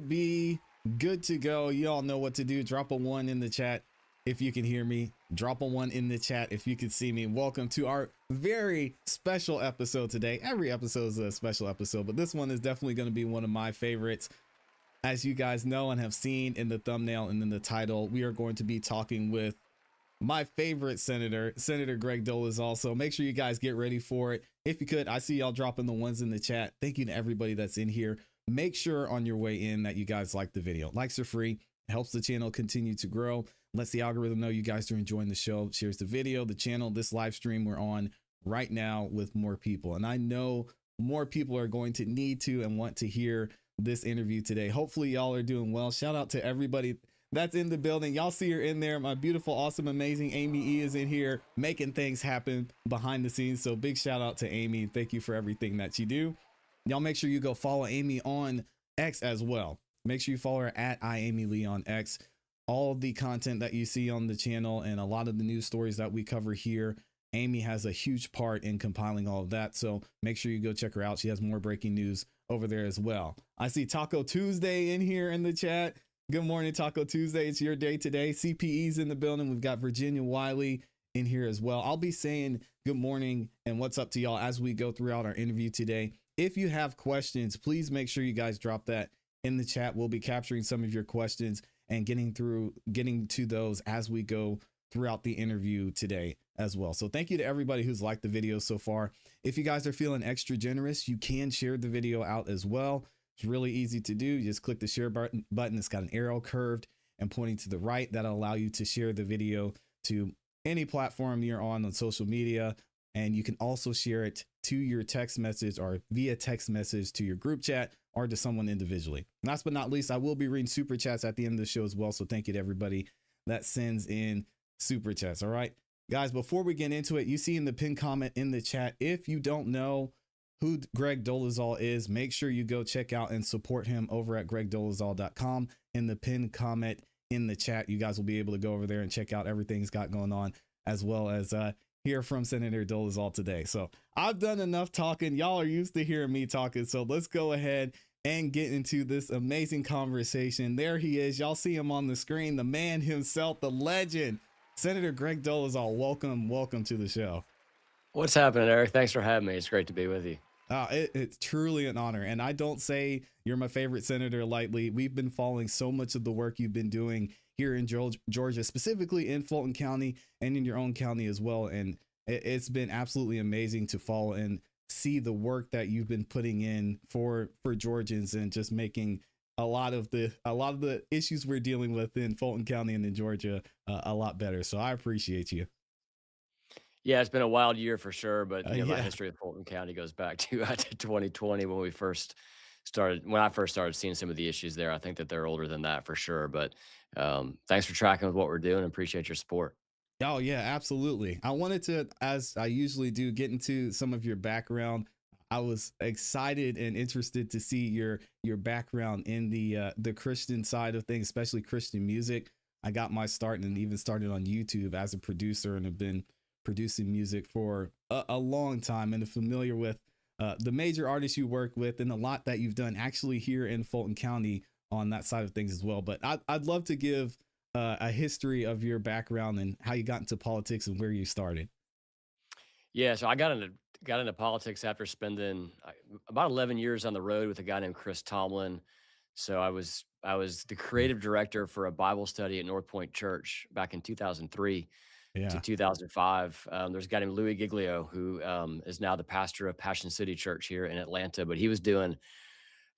should be good to go. You all know what to do. Drop a 1 in the chat if you can hear me. Drop a 1 in the chat if you can see me. Welcome to our very special episode today. Every episode is a special episode, but this one is definitely going to be one of my favorites. As you guys know and have seen in the thumbnail and in the title, we are going to be talking with my favorite senator, Senator Greg Dolezal. So make sure you guys get ready for it. If you could, I see y'all dropping the 1s in the chat. Thank you to everybody that's in here. Make sure on your way in that you guys like the video. Likes are free. It helps the channel continue to grow. Lets the algorithm know you guys are enjoying the show. Shares the video, the channel, this live stream we're on right now with more people. And I know more people are going to need to and want to hear this interview today. Hopefully y'all are doing well. Shout out to everybody that's in the building. Y'all see her in there. My beautiful, awesome, amazing Amy E is in here making things happen behind the scenes. So big shout out to Amy. Thank you for everything that you do. Y'all make sure you go follow Amy on X as well. Make sure you follow her at IAmyLee on X. All the content that you see on the channel and a lot of the news stories that we cover here, Amy has a huge part in compiling all of that. So make sure you go check her out. She has more breaking news over there as well. I see Taco Tuesday in here in the chat. Good morning, Taco Tuesday. It's your day today. CPE's in the building. We've got Virginia Wiley in here as well. I'll be saying good morning and what's up to y'all as we go throughout our interview today. If you have questions, please make sure you guys drop that in the chat. We'll be capturing some of your questions and getting to those as we go throughout the interview today as well. So thank you to everybody who's liked the video so far. If you guys are feeling extra generous, you can share the video out as well. It's really easy to do. You just click the share button. It's got an arrow curved and pointing to the right. That'll allow you to share the video to any platform you're on social media. And you can also share it to your text message or via text message to your group chat or to someone individually. Last but not least, I will be reading super chats at the end of the show as well. So thank you to everybody that sends in super chats. All right, guys, before we get into it, you see in the pinned comment in the chat, if you don't know who Greg Dolezal is, make sure you go check out and support him over at gregdolezal.com. In the pinned comment in the chat, you guys will be able to go over there and check out everything he's got going on, as well as hear from Senator Dolezal today. So I've done enough talking. Y'all are used to hearing me talking. So let's go ahead and get into this amazing conversation. There he is. Y'all see him on the screen, the man himself, the legend, Senator Greg Dolezal. Welcome to the show. What's happening, Eric? Thanks for having me. It's great to be with you. It's truly an honor. And I don't say you're my favorite senator lightly. We've been following so much of the work you've been doing here in Georgia, specifically in Fulton County and in your own county as well. And it's been absolutely amazing to follow and see the work that you've been putting in for Georgians and just making a lot of the issues we're dealing with in Fulton County and in Georgia a lot better. So I appreciate you. Yeah, it's been a wild year for sure, but my history of Fulton County goes back to 2020 when I first started seeing some of the issues there. I think that they're older than that for sure, but thanks for tracking with what we're doing. Appreciate your support. Oh yeah, absolutely. I wanted to, as I usually do, get into some of your background. I was excited and interested to see your background in the Christian side of things, especially Christian music. I got my start and even started on YouTube as a producer and have been producing music for a long time and are familiar with the major artists you work with and a lot that you've done actually here in Fulton County on that side of things as well. But I'd love to give a history of your background and how you got into politics and where you started. Yeah, so I got into politics after spending about 11 years on the road with a guy named Chris Tomlin. So I was the creative director for a Bible study at North Point Church back in 2003 to 2005. There's a guy named Louis Giglio who is now the pastor of Passion City Church here in Atlanta, but he was doing,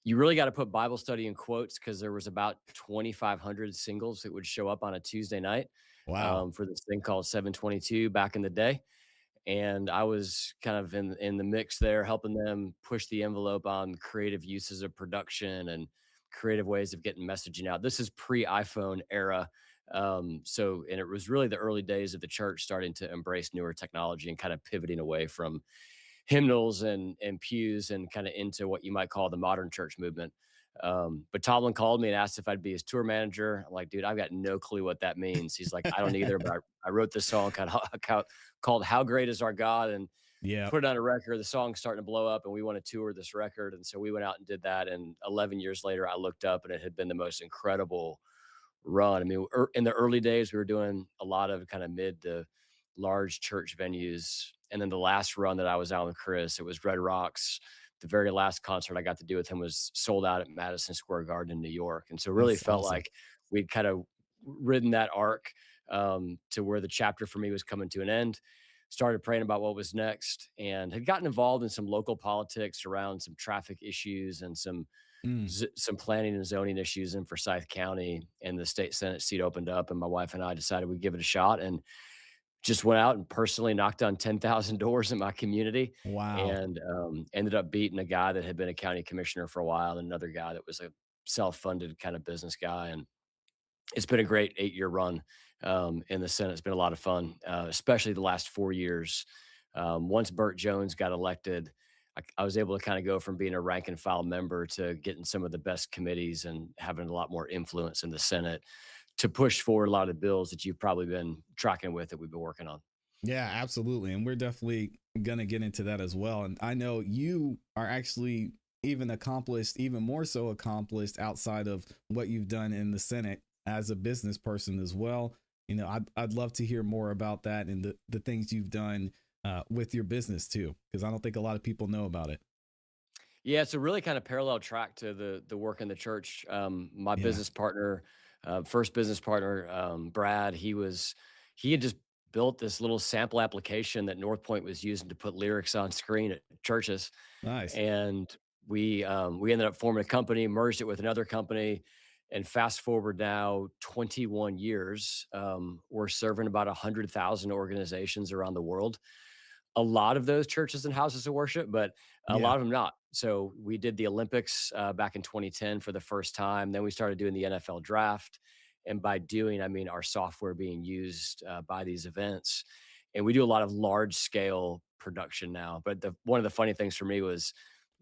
you really got to put Bible study in quotes because there was about 2,500 singles that would show up on a Tuesday night. Wow. For this thing called 722 back in the day. And I was kind of in the mix there, helping them push the envelope on creative uses of production and creative ways of getting messaging out. This is pre-iPhone era. And it was really the early days of the church starting to embrace newer technology and kind of pivoting away from hymnals and pews and kind of into what you might call the modern church movement. But Tomlin called me and asked if I'd be his tour manager. I'm like, dude, I've got no clue what that means. He's like, I don't either, but I wrote this song called How Great Is Our God. And Yeah. put it on a record. The song's starting to blow up, and we want to tour this record. And so we went out and did that. And 11 years later, I looked up, and it had been the most incredible run. I mean, in the early days, we were doing a lot of kind of mid to large church venues. And then the last run that I was out with Chris, it was Red Rocks. The very last concert I got to do with him was sold out at Madison Square Garden in New York. And so it really That's felt awesome. like we'd kind of ridden that arc to where the chapter for me was coming to an end. Started praying about what was next and had gotten involved in some local politics around some traffic issues and Mm. some planning and zoning issues in Forsyth County, and the state Senate seat opened up, and my wife and I decided we'd give it a shot, and just went out and personally knocked on 10,000 doors in my community, Wow. and ended up beating a guy that had been a county commissioner for a while, and another guy that was a self-funded kind of business guy, and it's been a great 8-year run in the Senate. It's been a lot of fun, especially the last 4 years. Once Burt Jones got elected, I was able to kind of go from being a rank and file member to getting some of the best committees and having a lot more influence in the Senate to push forward a lot of the bills that you've probably been tracking with that we've been working on. Yeah, absolutely. And we're definitely going to get into that as well. And I know you are actually even accomplished, even more so accomplished outside of what you've done in the Senate as a business person as well. I'd love to hear more about that and the things you've done with your business too, because I don't think a lot of people know about it. Yeah, it's a really kind of parallel track to the work in the church. My Yeah. business partner, first business partner, Brad, he had just built this little sample application that North Point was using to put lyrics on screen at churches, Nice. and we ended up forming a company, merged it with another company, and fast forward now 21 years, we're serving about 100,000 organizations around the world, a lot of those churches and houses of worship, but a Yeah. lot of them not. So we did the Olympics back in 2010 for the first time. Then we started doing the NFL draft. And by doing, I mean our software being used by these events. And we do a lot of large scale production now. But one of the funny things for me was,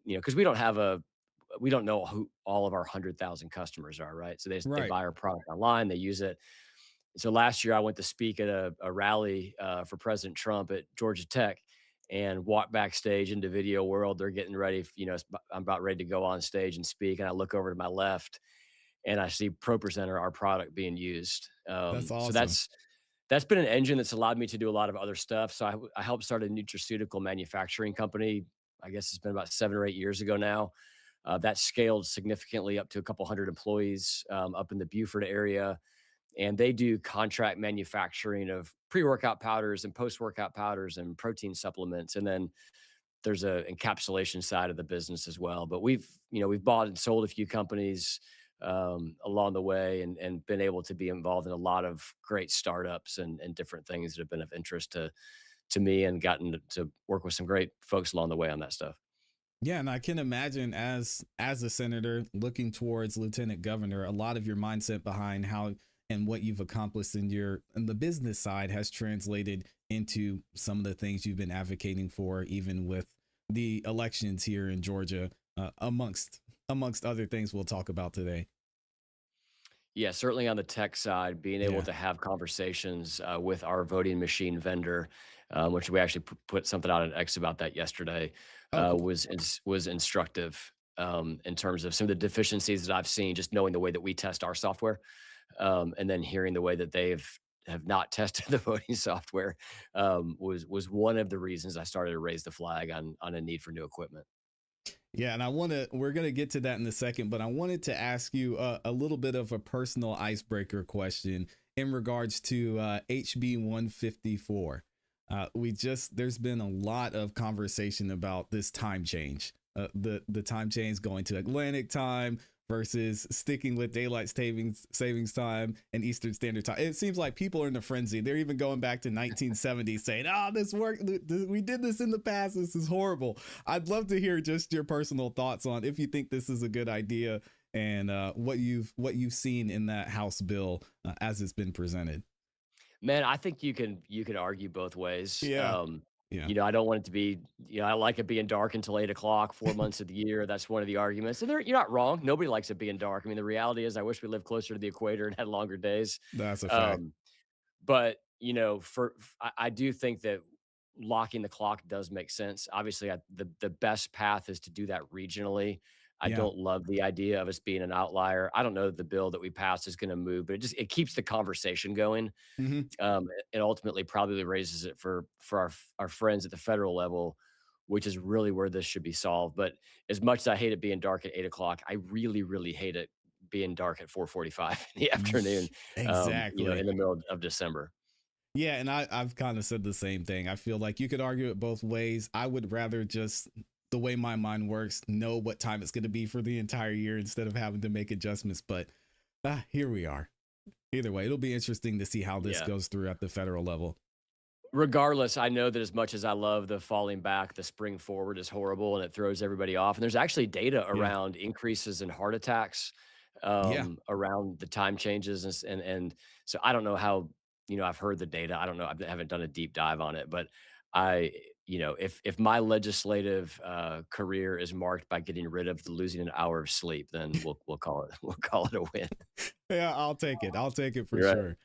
because we don't know who all of our 100,000 customers are, right? So they Right. buy our product online, they use it. So last year I went to speak at a rally for President Trump at Georgia Tech and walked backstage into Video World. They're getting ready. I'm about ready to go on stage and speak. And I look over to my left and I see ProPresenter, our product, being used. That's So awesome. that's been an engine that's allowed me to do a lot of other stuff. So I helped start a nutraceutical manufacturing company. I guess it's been about 7 or 8 years ago now. That scaled significantly up to a couple hundred employees up in the Beaufort area, and they do contract manufacturing of pre-workout powders and post-workout powders and protein supplements. And then there's a encapsulation side of the business as well. But we've bought and sold a few companies along the way, and been able to be involved in a lot of great startups and different things that have been of interest to me, and gotten to work with some great folks along the way on that stuff. Yeah, and I can imagine as a senator looking towards lieutenant governor, a lot of your mindset behind how and what you've accomplished in the business side has translated into some of the things you've been advocating for, even with the elections here in Georgia, amongst other things we'll talk about today. Yeah, certainly on the tech side, being able Yeah. to have conversations with our voting machine vendor, which we actually put something out at X about that yesterday, Oh, cool. was instructive in terms of some of the deficiencies that I've seen, just knowing the way that we test our software, and then hearing the way that have not tested the voting software, was one of the reasons I started to raise the flag on a need for new equipment. Yeah, and we're going to get to that in a second, but I wanted to ask you a little bit of a personal icebreaker question in regards to HB 154. There's been a lot of conversation about this time change, the time change going to Atlantic time versus sticking with daylight savings time and Eastern Standard Time. It seems like people are in a frenzy. They're even going back to 1970 saying, "Oh, this worked. We did this in the past. This is horrible." I'd love to hear just your personal thoughts on if you think this is a good idea and what you've seen in that House bill as it's been presented. Man, I think you can argue both ways. Yeah, yeah, I don't want it to be, I like it being dark until 8 o'clock, 4 months of the year. That's one of the arguments. And you're not wrong. Nobody likes it being dark. I mean, the reality is I wish we lived closer to the equator and had longer days. that's a fact. Um, but I do think that locking the clock does make sense. Obviously, the best path is to do that regionally. I Yeah. don't love the idea of us being an outlier. I don't know that the bill that we passed is going to move, but it keeps the conversation going. Hmm. It ultimately probably raises it for our friends at the federal level, which is really where this should be solved. But as much as I hate it being dark at 8 o'clock, I really hate it being dark at 4:45 in the afternoon. In Exactly. the middle of December. Yeah, and I've kind of said the same thing. I feel like you could argue it both ways. I would rather just, the way my mind works, know what time it's going to be for the entire year instead of having to make adjustments. But here we are. Either way, it'll be interesting to see how this Yeah. goes through at the federal level. Regardless, I know that as much as I love the falling back, the spring forward is horrible and it throws everybody off. And there's actually data Yeah. around increases in heart attacks Yeah. around the time changes. And so I don't know how, I've heard the data. I don't know. I haven't done a deep dive on it, but I, if my legislative career is marked by getting rid of the losing an hour of sleep, then we'll call it we'll call it a win. Yeah, I'll take it. I'll take it for You're right. sure.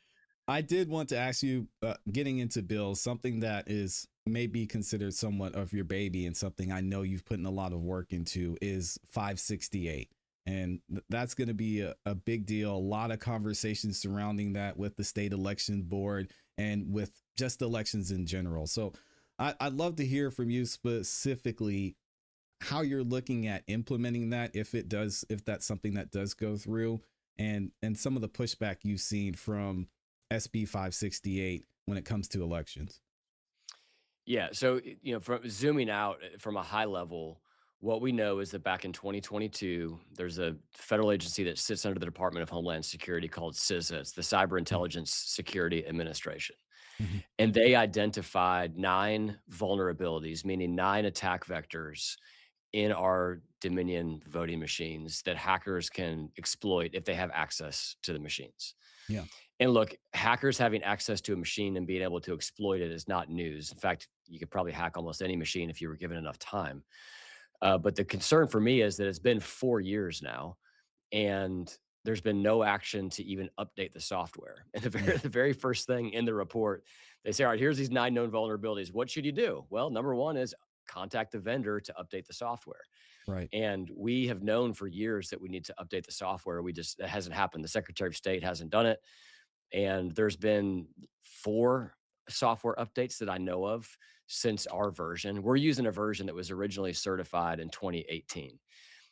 I did want to ask you, getting into bills, something that is maybe considered somewhat of your baby and something I know you've put in a lot of work into is 568. And that's going to be a big deal. A lot of conversations surrounding that with the state election board and with just elections in general. So I'd love to hear from you specifically how you're looking at implementing that, if that's something that does go through, and some of the pushback you've seen from SB 568 when it comes to elections. Yeah. So, from zooming out from a high level, what we know is that back in 2022, there's a federal agency that sits under the Department of Homeland Security called CISA. It's the Cyber Intelligence Security Administration. Mhm. And they identified 9 vulnerabilities, meaning 9 attack vectors in our Dominion voting machines that hackers can exploit if they have access to the machines. Yeah. And look, hackers having access to a machine and being able to exploit it is not news. In fact, you could probably hack almost any machine if you were given enough time. But the concern for me is that it's been 4 years now, and there's been no action to even update the software. And Yeah. the very first thing in the report, they say, all right, here's these 9 known vulnerabilities. What should you do? Well, number one is contact the vendor to update the software. Right. And we have known for years that we need to update the software. That hasn't happened. The Secretary of State hasn't done it. And there's been 4 software updates that I know of since our version. We're using a version that was originally certified in 2018.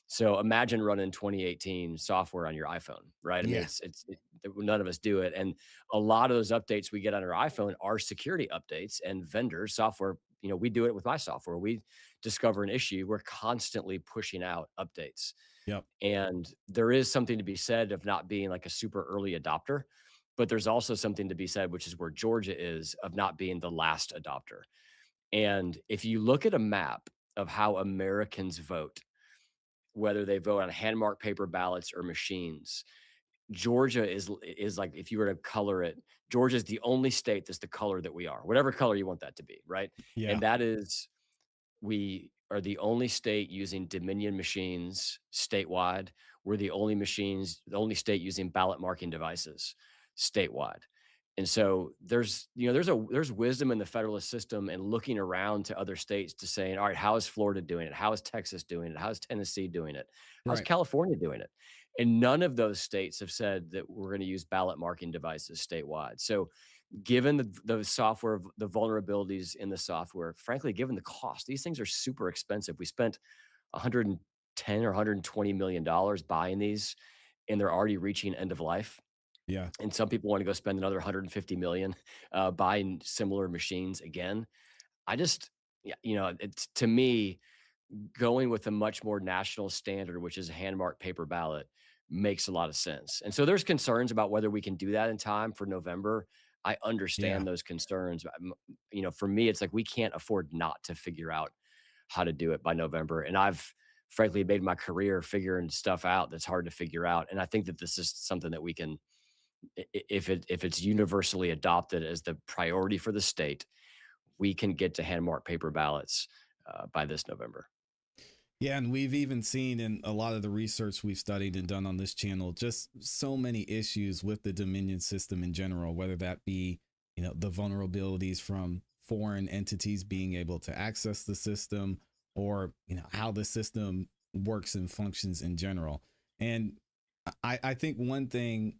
So imagine running 2018 software on your iPhone, right? I mean, Yeah. none of us do it. And a lot of those updates we get on our iPhone are security updates, and vendors software, we do it with my software. We discover an issue, we're constantly pushing out updates. Yep. And there is something to be said of not being like a super early adopter, but there's also something to be said, which is where Georgia is, of not being the last adopter. And if you look at a map of how Americans vote, whether they vote on hand marked paper ballots or machines, Georgia is like, if you were to color it, Georgia is the only state that's the color that we are, whatever color you want that to be, right? Yeah. And that is, we are the only state using Dominion machines statewide. We're the only state using ballot marking devices statewide. And so there's wisdom in the federalist system and looking around to other states to saying, all right, how is Florida doing it? How is Texas doing it? How is Tennessee doing it? How's Right. California doing it? And none of those states have said that we're going to use ballot marking devices statewide. So given the software, the vulnerabilities in the software, frankly, given the cost, these things are super expensive. We spent 110 or 120 million dollars buying these, and they're already reaching end of life. Yeah. And some people want to go spend another 150 million buying similar machines again. I just, yeah, it's, to me, going with a much more national standard, which is a hand marked paper ballot, makes a lot of sense. And so there's concerns about whether we can do that in time for November. I Yeah. understand those concerns. For me, it's like we can't afford not to figure out how to do it by November. And I've frankly made my career figuring stuff out that's hard to figure out. And I think that this is something that we can, if it's universally adopted as the priority for the state, we can get to hand marked paper ballots by this November. Yeah, and we've even seen in a lot of the research we've studied and done on this channel just so many issues with the Dominion system in general, whether that be, the vulnerabilities from foreign entities being able to access the system, or how the system works and functions in general. And I think one thing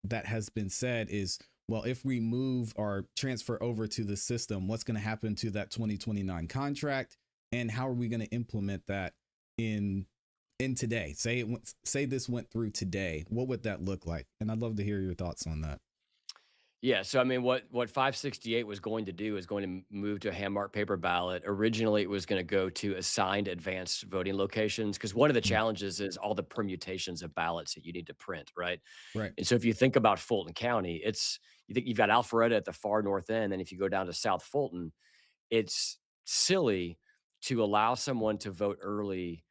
that has been said is, well, if we move or transfer over to the system, what's going to happen to that 2029 contract, and how are we going to implement that in today? Say this went through today, what would that look like? And I'd love to hear your thoughts on that. Yeah, so I mean, what 568 was going to do is going to move to a hand marked paper ballot. Originally, it was going to go to assigned advanced voting locations, because one of the Mm. challenges is all the permutations of ballots that you need to print, right? Right. And so if you think about Fulton County, you think you've got Alpharetta at the far north end, and if you go down to South Fulton, it's silly to allow someone to vote early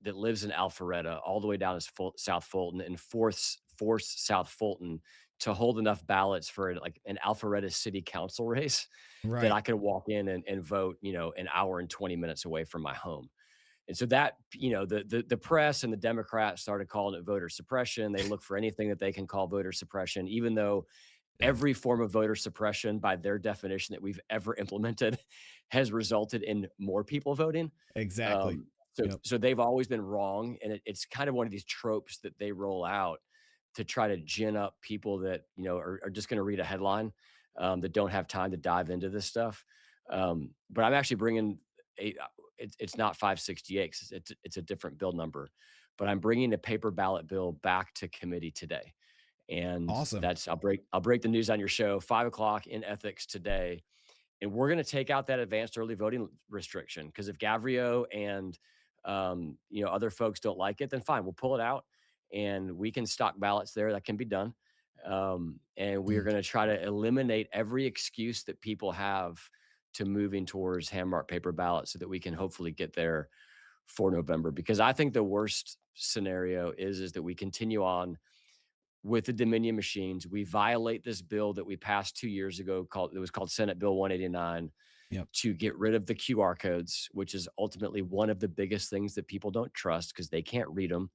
that lives in Alpharetta all the way down to South Fulton, and force South Fulton to hold enough ballots for like an Alpharetta city council race that Right. I can walk in and vote, an hour and 20 minutes away from my home. And so that, the press and the Democrats started calling it voter suppression. They look for anything that they can call voter suppression, even though Yeah. every form of voter suppression, by their definition that we've ever implemented, has resulted in more people voting. Exactly. Um, so, Yep. so they've always been wrong, and it's kind of one of these tropes that they roll out to try to gin up people that are just going to read a headline, that don't have time to dive into this stuff. But I'm actually bringing a. It's not 568, 'cause it's a different bill number, but I'm bringing a paper ballot bill back to committee today, and Awesome. that's I'll break the news on your show, 5 o'clock in ethics today, and we're going to take out that advanced early voting restriction, because if Gavrio and other folks don't like it, then fine, we'll pull it out, and we can stock ballots there. That can be done, and we are Mm. going to try to eliminate every excuse that people have to moving towards hand marked paper ballots, so that we can hopefully get there for November. Because I think the worst scenario is that we continue on with the Dominion machines. We violate this bill that we passed 2 years ago, called Senate Bill 189, Yep. to get rid of the QR codes, which is ultimately one of the biggest things that people don't trust because they can't read them.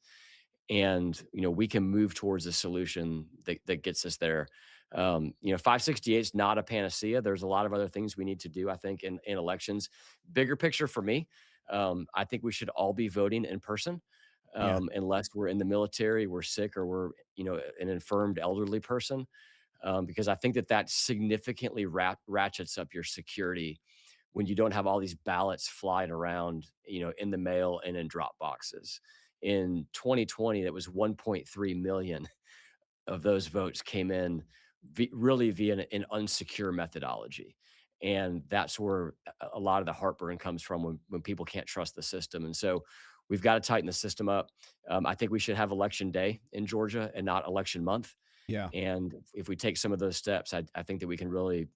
And we can move towards a solution that gets us there. 568 is not a panacea. There's a lot of other things we need to do, I think, in elections. Bigger picture for me, I think we should all be voting in person, Yeah. unless we're in the military, we're sick, or we're an infirmed elderly person, because I think that significantly ratchets up your security when you don't have all these ballots flying around, in the mail and in drop boxes. In 2020, that was 1.3 million of those votes came in really via an unsecure methodology. And that's where a lot of the heartburn comes from, when people can't trust the system. And so we've got to tighten the system up. I think we should have election day in Georgia and not election month. Yeah. And if we take some of those steps, I think that we can really,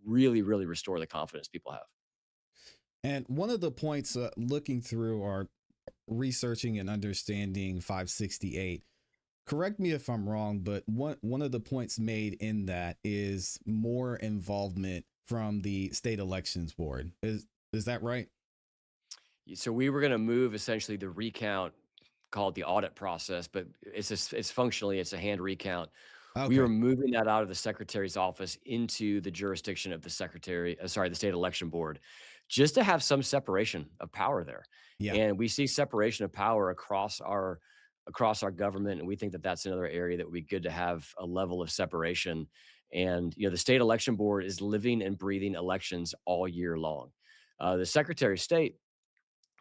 really, really restore the confidence people have. And one of the points, looking through or researching and understanding 568, correct me if I'm wrong, but one of the points made in that is more involvement from the state elections board. Is that right? So we were going to move essentially the recount, called the audit process, but it's functionally it's a hand recount. We were Okay. moving that out of the secretary's office into the jurisdiction of the state election board, just to have some separation of power there. Yeah. And we see separation of power across our government, and we think that that's another area that would be good to have a level of separation. And the state election board is living and breathing elections all year long. The secretary of state,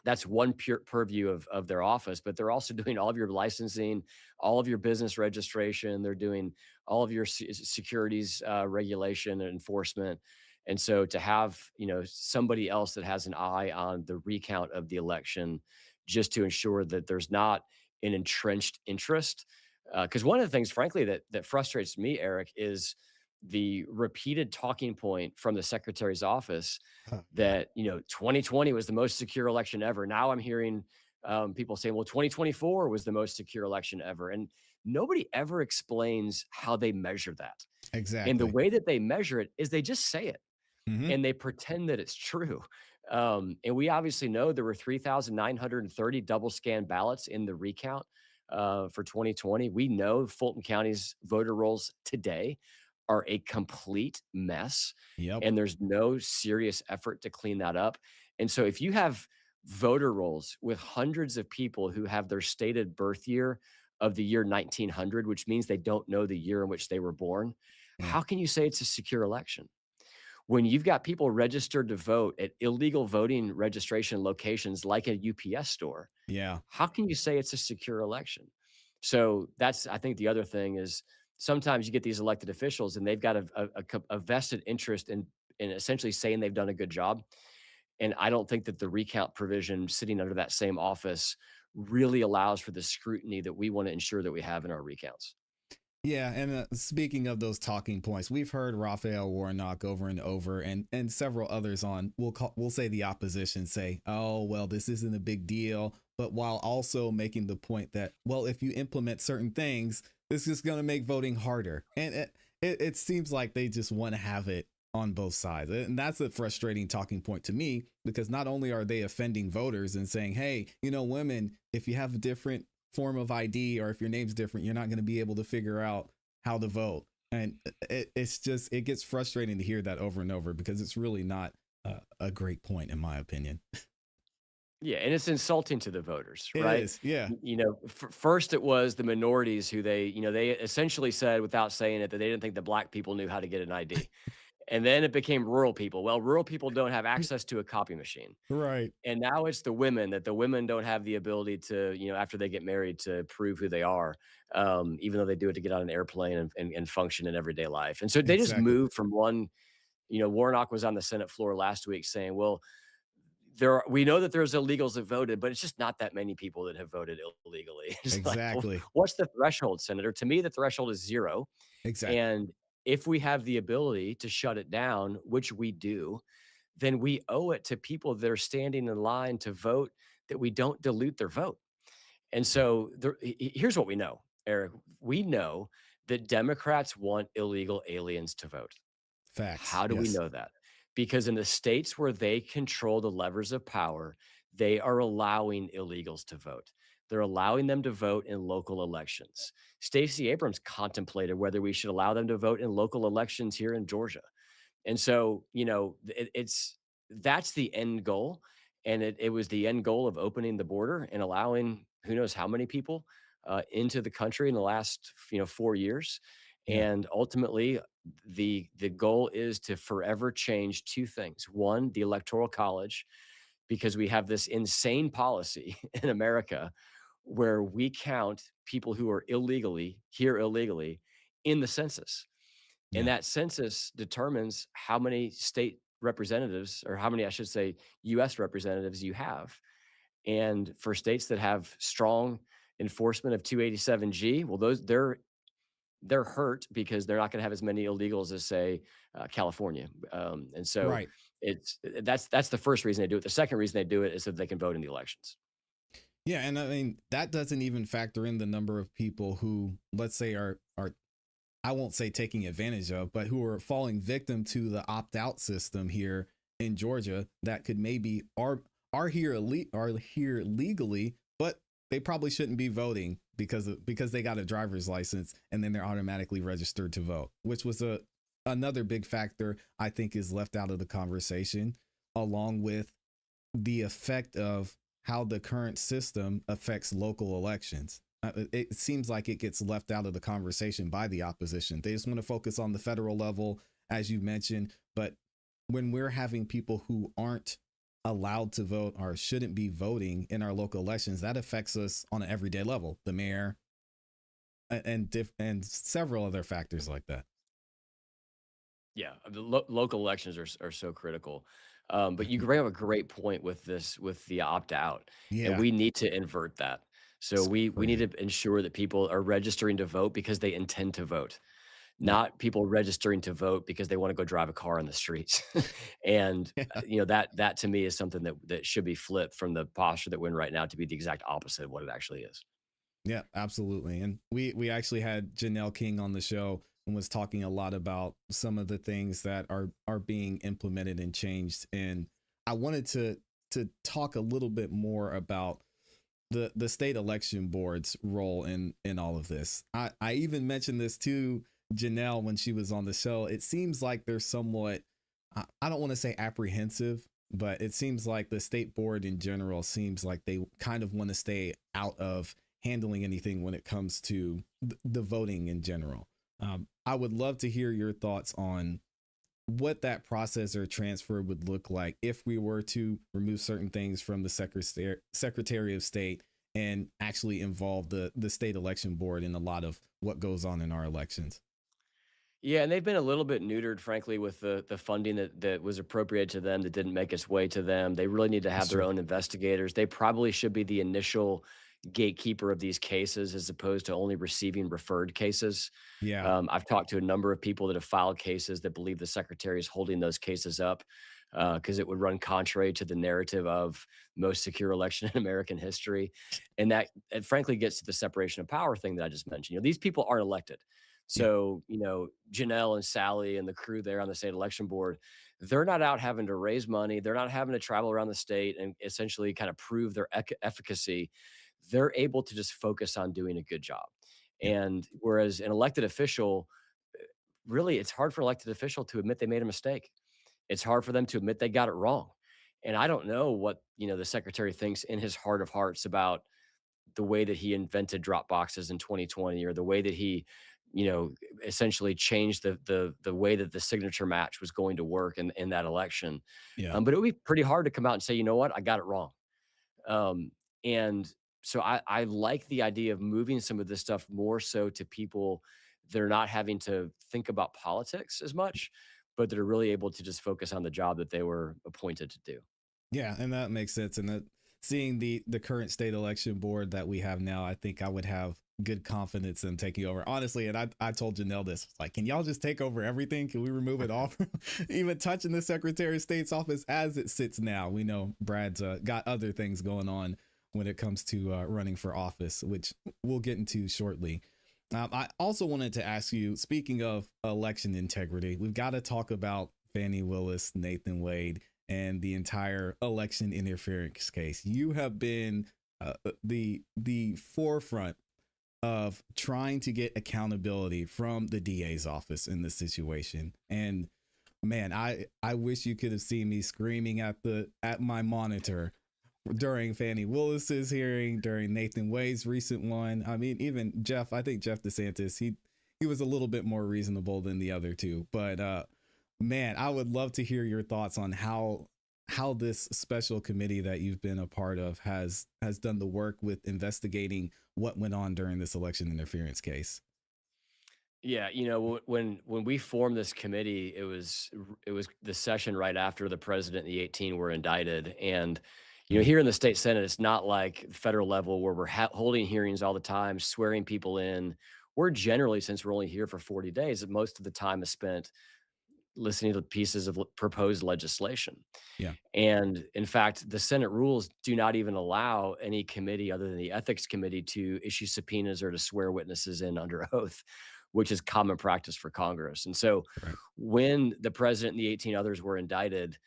that's one pure purview of their office, but they're also doing all of your licensing, all of your business registration. They're doing all of your securities regulation and enforcement. And so to have somebody else that has an eye on the recount of the election, just to ensure that there's not an entrenched interest. Because one of the things, frankly, that frustrates me, Eric, is the repeated talking point from the secretary's office Yeah. that 2020 was the most secure election ever. Now I'm hearing people saying, well, 2024 was the most secure election ever, and nobody ever explains how they measure that. And the Exactly. way that they measure it is they just say it, Hmm. and they pretend that it's true. And we obviously know there were 3,930 double scan ballots in the recount for 2020. We know Fulton County's voter rolls today are a complete mess, Yep. and there's no serious effort to clean that up. And so if you have voter rolls with hundreds of people who have their stated birth year of the year 1900, which means they don't know the year in which they were born, Yeah. how can you say it's a secure election? When you've got people registered to vote at illegal voting registration locations like a UPS store, Yeah. how can you say it's a secure election? So that's, I think, the other thing is sometimes you get these elected officials and they've got a vested interest in essentially saying they've done a good job. And I don't think that the recount provision sitting under that same office really allows for the scrutiny that we want to ensure that we have in our recounts. Yeah, and speaking of those talking points, we've heard Raphael Warnock over and over, and several others on. We'll say the opposition say, "Oh, well, this isn't a big deal," but while also making the point that, well, if you implement certain things, this is going to make voting harder, and it seems like they just want to have it on both sides, and that's a frustrating talking point to me because not only are they offending voters and saying, "Hey, women, if you have a different form of ID or if your name's different, you're not going to be able to figure out how to vote." And it gets frustrating to hear that over and over because it's really not a great point, in my opinion. Yeah, and it's insulting to the voters, It right? is. Yeah. First it was the minorities who they essentially said without saying it that they didn't think that black people knew how to get an ID. And then it became rural people. Well, rural people don't have access to a copy machine. Right. And now it's the women that the women don't have the ability to, after they get married to prove who they are, even though they do it to get on an airplane and function in everyday life. And so they just Exactly. moved from one, Warnock was on the Senate floor last week saying, well, we know that there's illegals that voted, but it's just not that many people that have voted illegally. It's like, Exactly. what's the threshold, Senator? To me, the threshold is zero. Exactly. And if we have the ability to shut it down, which we do, then we owe it to people that are standing in line to vote that we don't dilute their vote. And so here's what we know, Eric. We know that Democrats want illegal aliens to vote. Facts. How do we Yes. know that? Because in the states where they control the levers of power, they are allowing illegals to vote. They're allowing them to vote in local elections. Stacey Abrams contemplated whether we should allow them to vote in local elections here in Georgia. And so, that's the end goal. And it was the end goal of opening the border and allowing who knows how many people into the country in the last 4 years. Yeah. And ultimately, the goal is to forever change two things. One, the Electoral College, because we have this insane policy in America where we count people who are here illegally in the census. And Yeah. that census determines how many state representatives, or how many, I should say, US representatives you have. And for states that have strong enforcement of 287G, well, they're hurt because they're not going to have as many illegals as, say, California. And so Right. that's the first reason they do it. The second reason they do it is so that they can vote in the elections. Yeah, and I mean that doesn't even factor in the number of people who, let's say, are I won't say taking advantage of, but who are falling victim to the opt-out system here in Georgia that could maybe are here legally, but they probably shouldn't be voting because they got a driver's license and then they're automatically registered to vote, which was another big factor I think is left out of the conversation, along with the effect of how the current system affects local elections. It seems like it gets left out of the conversation by the opposition. They just want to focus on the federal level, as you mentioned. But when we're having people who aren't allowed to vote or shouldn't be voting in our local elections, that affects us on an everyday level, the mayor and several other factors like that. Yeah, the local elections are so critical. But you bring up a great point with the opt out, and Yeah, we need to invert that. So it's we need crazy. to ensure that people are registering to vote because they intend to vote, Yep. not people registering to vote because they want to go drive a car on the streets. And Yeah. that to me is something that should be flipped from the posture that we're in right now to be the exact opposite of what it actually is. Yeah, absolutely. And we actually had Janelle King on the show and was talking a lot about some of the things that are being implemented and changed. And I wanted to talk a little bit more about the state election board's role in all of this. I even mentioned this to Janelle when she was on the show, it seems like they're somewhat, I don't want to say apprehensive, but it seems like the state board in general seems like they kind of want to stay out of handling anything when it comes to the voting in general. I would love to hear your thoughts on what that process or transfer would look like if we were to remove certain things from the Secretary of State and actually involve the state election board in a lot of what goes on in our elections. Yeah, and they've been a little bit neutered, frankly, with the funding that was appropriated to them that didn't make its way to them. They really need to That's have their true. own investigators. They probably should be the initial gatekeeper of these cases as opposed to only receiving referred cases. Yeah. I've talked to a number of people that have filed cases that believe the secretary is holding those cases up because it would run contrary to the narrative of most secure election in American history. And that, it frankly, gets to the separation of power thing that I just mentioned. These people aren't elected. Yeah. So, Janelle and Sally and the crew there on the state election board, they're not out having to raise money. They're not having to travel around the state and essentially kind of prove their efficacy. They're able to just focus on doing a good job. Yeah. And whereas an elected official, really, it's hard for an elected official to admit they made a mistake. It's hard for them to admit they got it wrong. And I don't know what, the secretary thinks in his heart of hearts about the way that he invented drop boxes in 2020 or the way that he essentially changed the way that the signature match was going to work in that election. Yeah. But it would be pretty hard to come out and say, you know what, I got it wrong. And so I like the idea of moving some of this stuff more so to people that are not having to think about politics as much, but that are really able to just focus on the job that they were appointed to do. Yeah, and that makes sense. And that seeing the current state election board that we have now, I think I would have good confidence in taking over. Honestly, and I told Janelle this, like, can y'all just take over everything? Can we remove it all? Even touching the Secretary of State's office as it sits now. We know Brad's got other things going on when it comes to running for office, which we'll get into shortly. I also wanted to ask you, speaking of election integrity, we've got to talk about Fani Willis, Nathan Wade, and the entire election interference case. You have been the forefront of trying to get accountability from the DA's office in this situation. And man, I wish you could have seen me screaming at my monitor during Fani Willis's hearing, during Nathan Wade's recent one. I mean, even Jeff, I think Jeff DeSantis, he was a little bit more reasonable than the other two. But man, I would love to hear your thoughts on how this special committee that you've been a part of has done the work with investigating what went on during this election interference case. Yeah, when we formed this committee, it was the session right after the president and the 18 were indicted, and here in the state senate, it's not like federal level where we're holding hearings all the time, swearing people in. We're generally, since we're only here for 40 days, most of the time is spent listening to pieces of proposed legislation. Yeah. And in fact, the Senate rules do not even allow any committee other than the ethics committee to issue subpoenas or to swear witnesses in under oath, which is common practice for Congress. And so Right. when the president and the 18 others were indicted,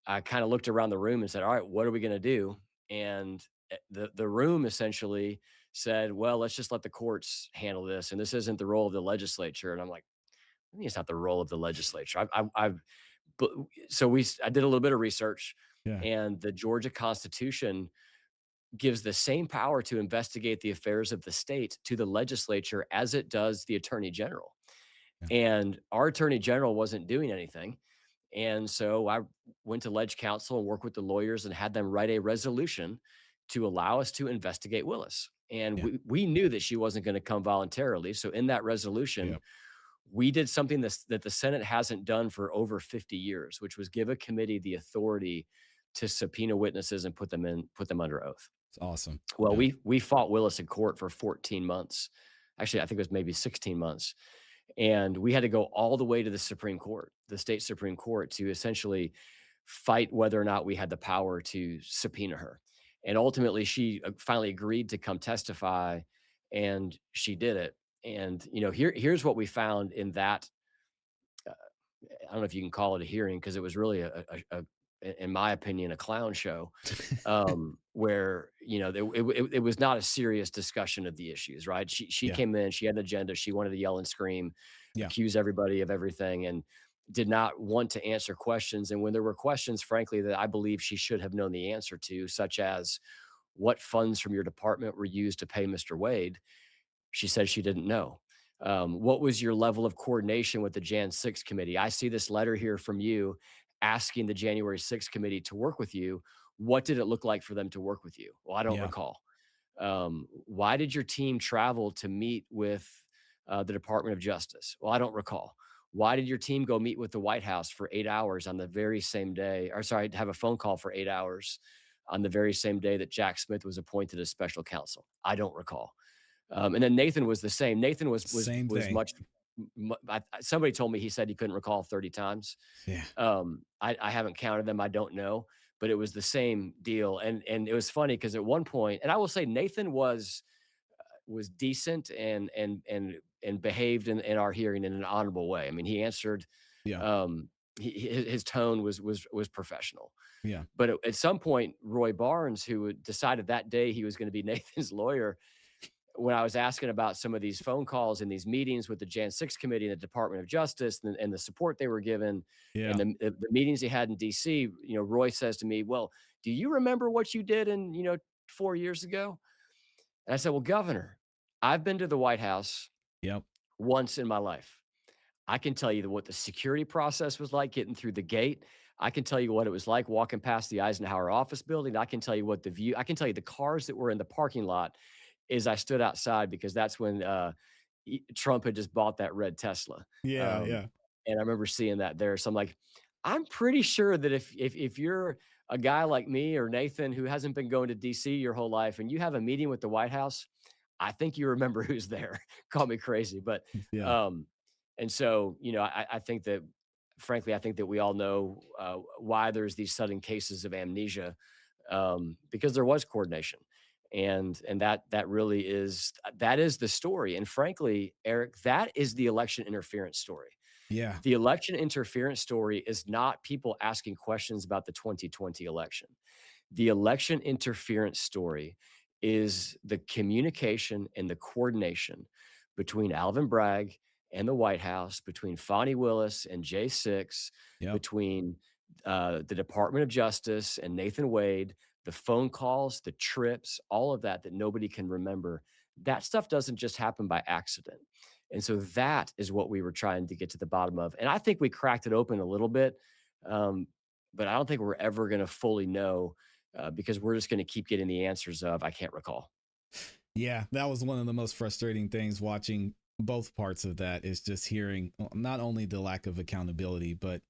I kind of looked around the room and said, all right, what are we going to do? And the room essentially said, well, let's just let the courts handle this. And this isn't the role of the legislature. And I'm like, I think it's not the role of the legislature. But I did a little bit of research, Yeah. and the Georgia Constitution gives the same power to investigate the affairs of the state to the legislature as it does the attorney general. Yeah. And our attorney general wasn't doing anything. And so I went to Ledge Council and worked with the lawyers and had them write a resolution to allow us to investigate Willis. And Yeah. we knew that she wasn't going to come voluntarily. So in that resolution, Yeah. we did something that the Senate hasn't done for over 50 years, which was give a committee the authority to subpoena witnesses and put them under oath. It's awesome. Well, Yeah. we fought Willis in court for 14 months. Actually, I think it was maybe 16 months. And we had to go all the way to the Supreme Court, the state Supreme Court, to essentially fight whether or not we had the power to subpoena her. And ultimately, she finally agreed to come testify, and she did it. And here's what we found in that. I don't know if you can call it a hearing because it was really in my opinion, a clown show, where, it was not a serious discussion of the issues, right? She Yeah. came in, she had an agenda, she wanted to yell and scream, Yeah. accuse everybody of everything, and did not want to answer questions. And when there were questions, frankly, that I believe she should have known the answer to, such as what funds from your department were used to pay Mr. Wade, she said she didn't know. What was your level of coordination with the Jan 6 committee? I see this letter here from you asking the January 6 committee to work with you. What did it look like for them to work with you? Well, I don't Yeah. recall. Why did your team travel to meet with the Department of Justice? Well, I don't recall. Why did your team go meet with the White House for 8 hours on the very same day? Or sorry, have a phone call for 8 hours on the very same day that Jack Smith was appointed as special counsel? I don't recall. And then Nathan was the same. Nathan Same was thing. much. Somebody told me he said he couldn't recall 30 times. Yeah. I haven't counted them. I don't know, but it was the same deal. And it was funny because at one point, and I will say Nathan was decent and behaved in our hearing in an honorable way. I mean, he answered. Yeah. His tone was professional. Yeah. But at some point, Roy Barnes, who had decided that day he was going to be Nathan's lawyer, when I was asking about some of these phone calls and these meetings with the Jan 6 committee and the Department of Justice and the support they were given Yeah. and the meetings he had in DC, Roy says to me, well, do you remember what you did in, 4 years ago? And I said, well, Governor, I've been to the White House Yep. once in my life. I can tell you what the security process was like getting through the gate. I can tell you what it was like walking past the Eisenhower office building. I can tell you what the view, I can tell you the cars that were in the parking lot as I stood outside because that's when Trump had just bought that red Tesla. Yeah. Um, Yeah. and I remember seeing that there. So I'm like, I'm pretty sure that if you're a guy like me or Nathan who hasn't been going to DC your whole life and you have a meeting with the White House, I think you remember who's there. Call me crazy, but Yeah. um, and so I think that frankly, I think that we all know why there's these sudden cases of amnesia because there was coordination, and that really is that is the story. And frankly, Eric, that is the election interference story. Yeah. The election interference story is not people asking questions about the 2020 election. The election interference story is the communication and the coordination between Alvin Bragg and the White House, between Fani Willis and J6, Yep. between the Department of Justice and Nathan Wade, the phone calls, the trips, all of that nobody can remember. That stuff doesn't just happen by accident. And so that is what we were trying to get to the bottom of. And I think we cracked it open a little bit, um, but I don't think we're ever going to fully know because we're just going to keep getting the answers of I can't recall. Yeah. That was one of the most frustrating things watching both parts of that is just hearing not only the lack of accountability, but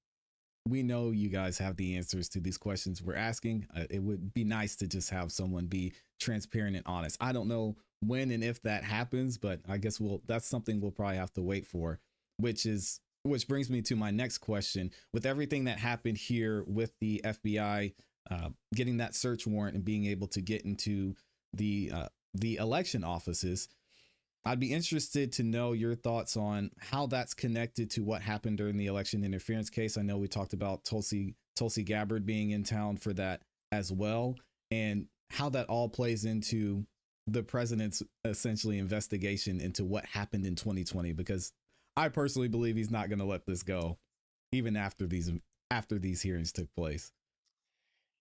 we know you guys have the answers to these questions we're asking. It would be nice to just have someone be transparent and honest. I don't know when and if that happens, but I guess that's something we'll probably have to wait for, which brings me to my next question. With everything that happened here with the FBI getting that search warrant and being able to get into the election offices, I'd be interested to know your thoughts on how that's connected to what happened during the election interference case. I know we talked about Tulsi Gabbard being in town for that as well, and how that all plays into the president's essentially investigation into what happened in 2020, because I personally believe he's not going to let this go even after these hearings took place.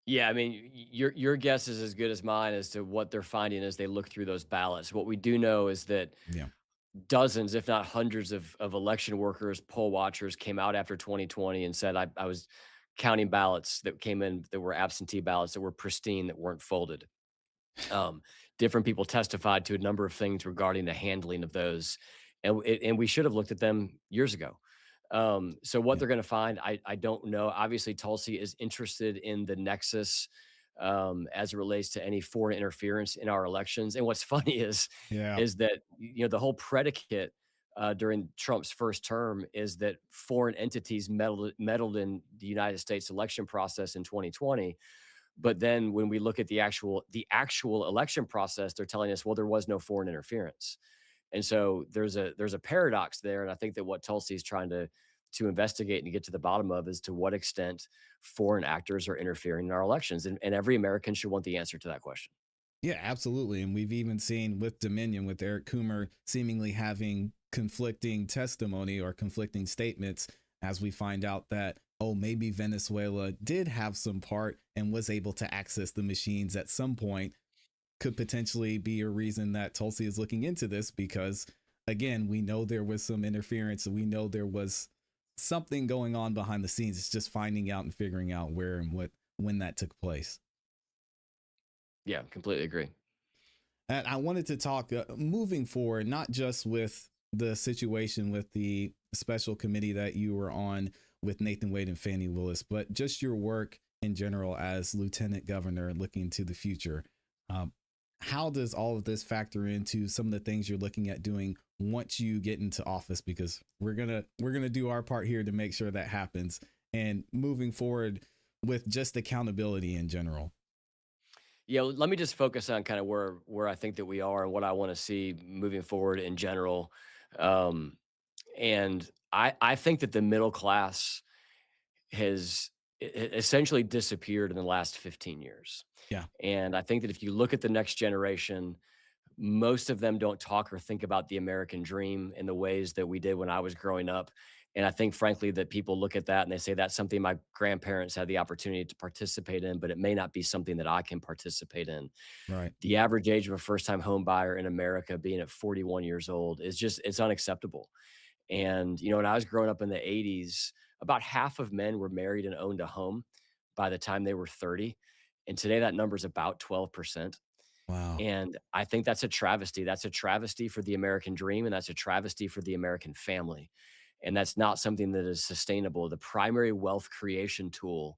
Yeah, I mean, your guess is as good as mine as to what they're finding as they look through those ballots. What we do know is that Yeah. dozens, if not hundreds of election workers, poll watchers came out after 2020 and said, I was counting ballots that came in that were absentee ballots that were pristine, that weren't folded. Um, Different people testified to a number of things regarding the handling of those. And we should have looked at them years ago. So what Yeah. they're going to find, I don't know. Obviously, Tulsi is interested in the nexus as it relates to any foreign interference in our elections. And what's funny Yeah. is that the whole predicate during Trump's first term is that foreign entities meddled in the United States election process in 2020. But then when we look at the actual election process, they're telling us, well, there was no foreign interference. And so there's a paradox there, and I think that what Tulsi is trying to investigate and get to the bottom of is to what extent foreign actors are interfering in our elections. And every American should want the answer to that question. Yeah, absolutely. And we've even seen with Dominion, with Eric Coomer seemingly having conflicting testimony or conflicting statements as we find out that, oh, maybe Venezuela did have some part and was able to access the machines at some point, could potentially be a reason that Tulsi is looking into this because, again, we know there was some interference. We know there was something going on behind the scenes. It's just finding out and figuring out where and when that took place. Yeah, completely agree. And I wanted to talk moving forward, not just with the situation with the special committee that you were on with Nathan Wade and Fani Willis, but just your work in general as lieutenant governor looking to the future. How does all of this factor into some of the things you're looking at doing once you get into office? Because we're gonna do our part here to make sure that happens, and moving forward with just accountability in general. Yeah, let me just focus on kind of where I think that we are and what I want to see moving forward in general. Um, and I think that the middle class has essentially disappeared in the last 15 years. Yeah. And I think that if you look at the next generation, most of them don't talk or think about the American dream in the ways that we did when I was growing up. And I think, frankly, that people look at that and they say that's something my grandparents had the opportunity to participate in, but it may not be something that I can participate in. Right. The average age of a first time home buyer in America being at 41 years old is just, it's unacceptable. And, when I was growing up in the 80s, about half of men were married and owned a home by the time they were 30. And today that number is about 12%. Wow. And I think that's a travesty. That's a travesty for the American dream, and that's a travesty for the American family. And that's not something that is sustainable. The primary wealth creation tool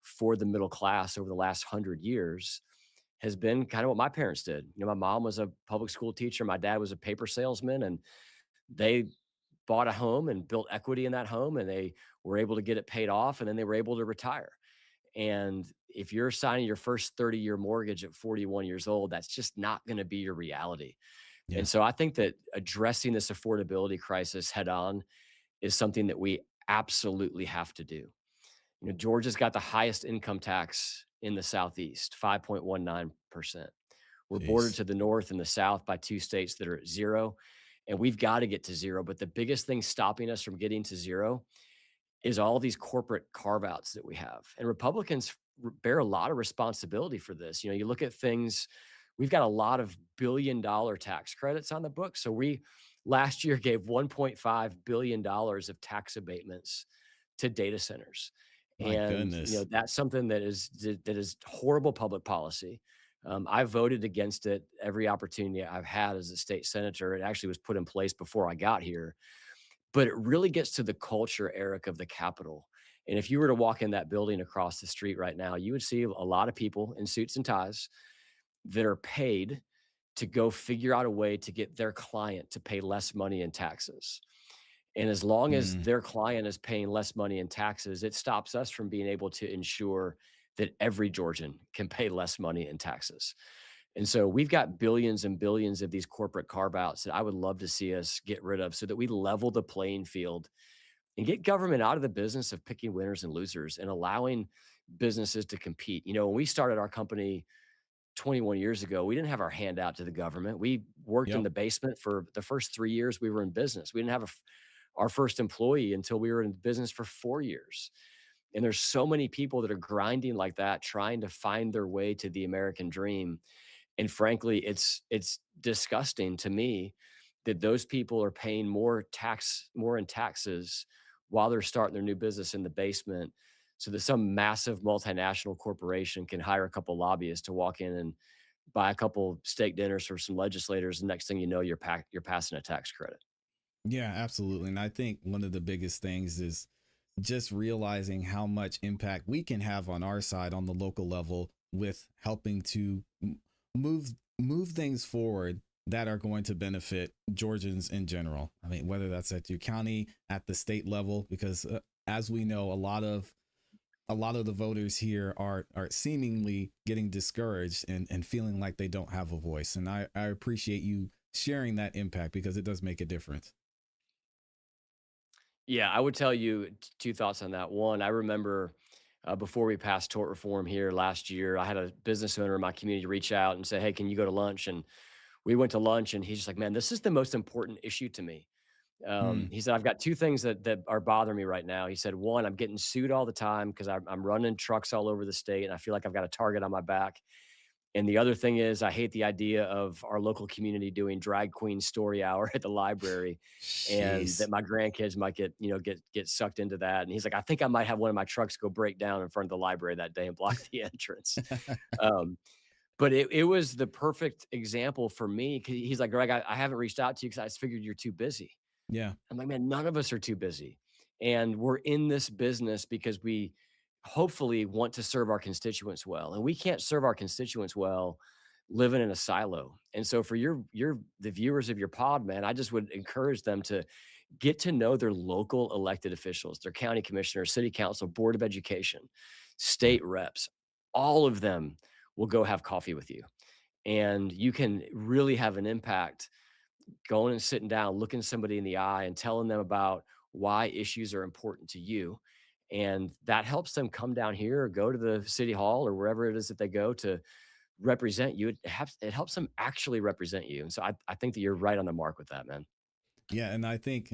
for the middle class over the last 100 years has been kind of what my parents did. My mom was a public school teacher, my dad was a paper salesman, and they bought a home and built equity in that home, and they were able to get it paid off, and then they were able to retire. And if you're signing your first 30-year mortgage at 41 years old, that's just not going to be your reality. Yeah. And so I think that addressing this affordability crisis head on is something that we absolutely have to do. Georgia's got the highest income tax in the Southeast, 5.19%. We're bordered Jeez. to the north and the south by two states that are at zero, and we've got to get to zero. But the biggest thing stopping us from getting to zero is all these corporate carve outs that we have. And Republicans bear a lot of responsibility for this. You look at things, we've got a lot of $1 billion tax credits on the books. So we last year gave $1.5 billion of tax abatements to data centers. My And goodness. that's something that is horrible public policy. I voted against it every opportunity I've had as a state senator. It actually was put in place before I got here, but it really gets to the culture, Eric, of the Capitol. And if you were to walk in that building across the street right now, you would see a lot of people in suits and ties that are paid to go figure out a way to get their client to pay less money in taxes. And as long as Mm, their client is paying less money in taxes, it stops us from being able to ensure that every Georgian can pay less money in taxes. And so we've got billions and billions of these corporate carve outs that I would love to see us get rid of so that we level the playing field and get government out of the business of picking winners and losers and allowing businesses to compete. When we started our company 21 years ago, we didn't have our hand out to the government. We worked in yep. the basement for the first 3 years we were in business. We didn't have our first employee until we were in business for 4 years. And there's so many people that are grinding like that, trying to find their way to the American dream. And frankly, it's disgusting to me that those people are paying more in taxes while they're starting their new business in the basement so that some massive multinational corporation can hire a couple lobbyists to walk in and buy a couple steak dinners for some legislators. The next thing you know, you're passing a tax credit. Yeah, absolutely. And I think one of the biggest things is just realizing how much impact we can have on our side on the local level with helping to move move things forward that are going to benefit Georgians in general. I mean, whether that's at your county, at the state level, because as we know, a lot of the voters here are seemingly getting discouraged and feeling like they don't have a voice. And I appreciate you sharing that impact because it does make a difference. Yeah, I would tell you two thoughts on that. One, I remember before we passed tort reform here last year, I had a business owner in my community reach out and say, "Hey, can you go to lunch?" And we went to lunch, and he's just like, "Man, this is the most important issue to me." Mm, He said, "I've got two things that are bothering me right now." He said, "One, I'm getting sued all the time because I'm running trucks all over the state, and I feel like I've got a target on my back. And the other thing is, I hate the idea of our local community doing drag queen story hour at the library, and jeez. that my grandkids might get sucked into that." And he's like, "I think I might have one of my trucks go break down in front of the library that day and block the entrance." Um, but it was the perfect example for me. 'Cause he's like, "Greg, I haven't reached out to you because I just figured you're too busy." Yeah. I'm like, "Man, none of us are too busy. And we're in this business because we hopefully want to serve our constituents well. And we can't serve our constituents well living in a silo." And so for your the viewers of your pod, man, I just would encourage them to get to know their local elected officials, their county commissioner, city council, board of education, Yeah. state reps. All of them will go have coffee with you. And you can really have an impact going and sitting down, looking somebody in the eye and telling them about why issues are important to you. And that helps them come down here or go to the city hall or wherever it is that they go to represent you. It helps them actually represent you. And so I think that you're right on the mark with that, man. Yeah. And I think,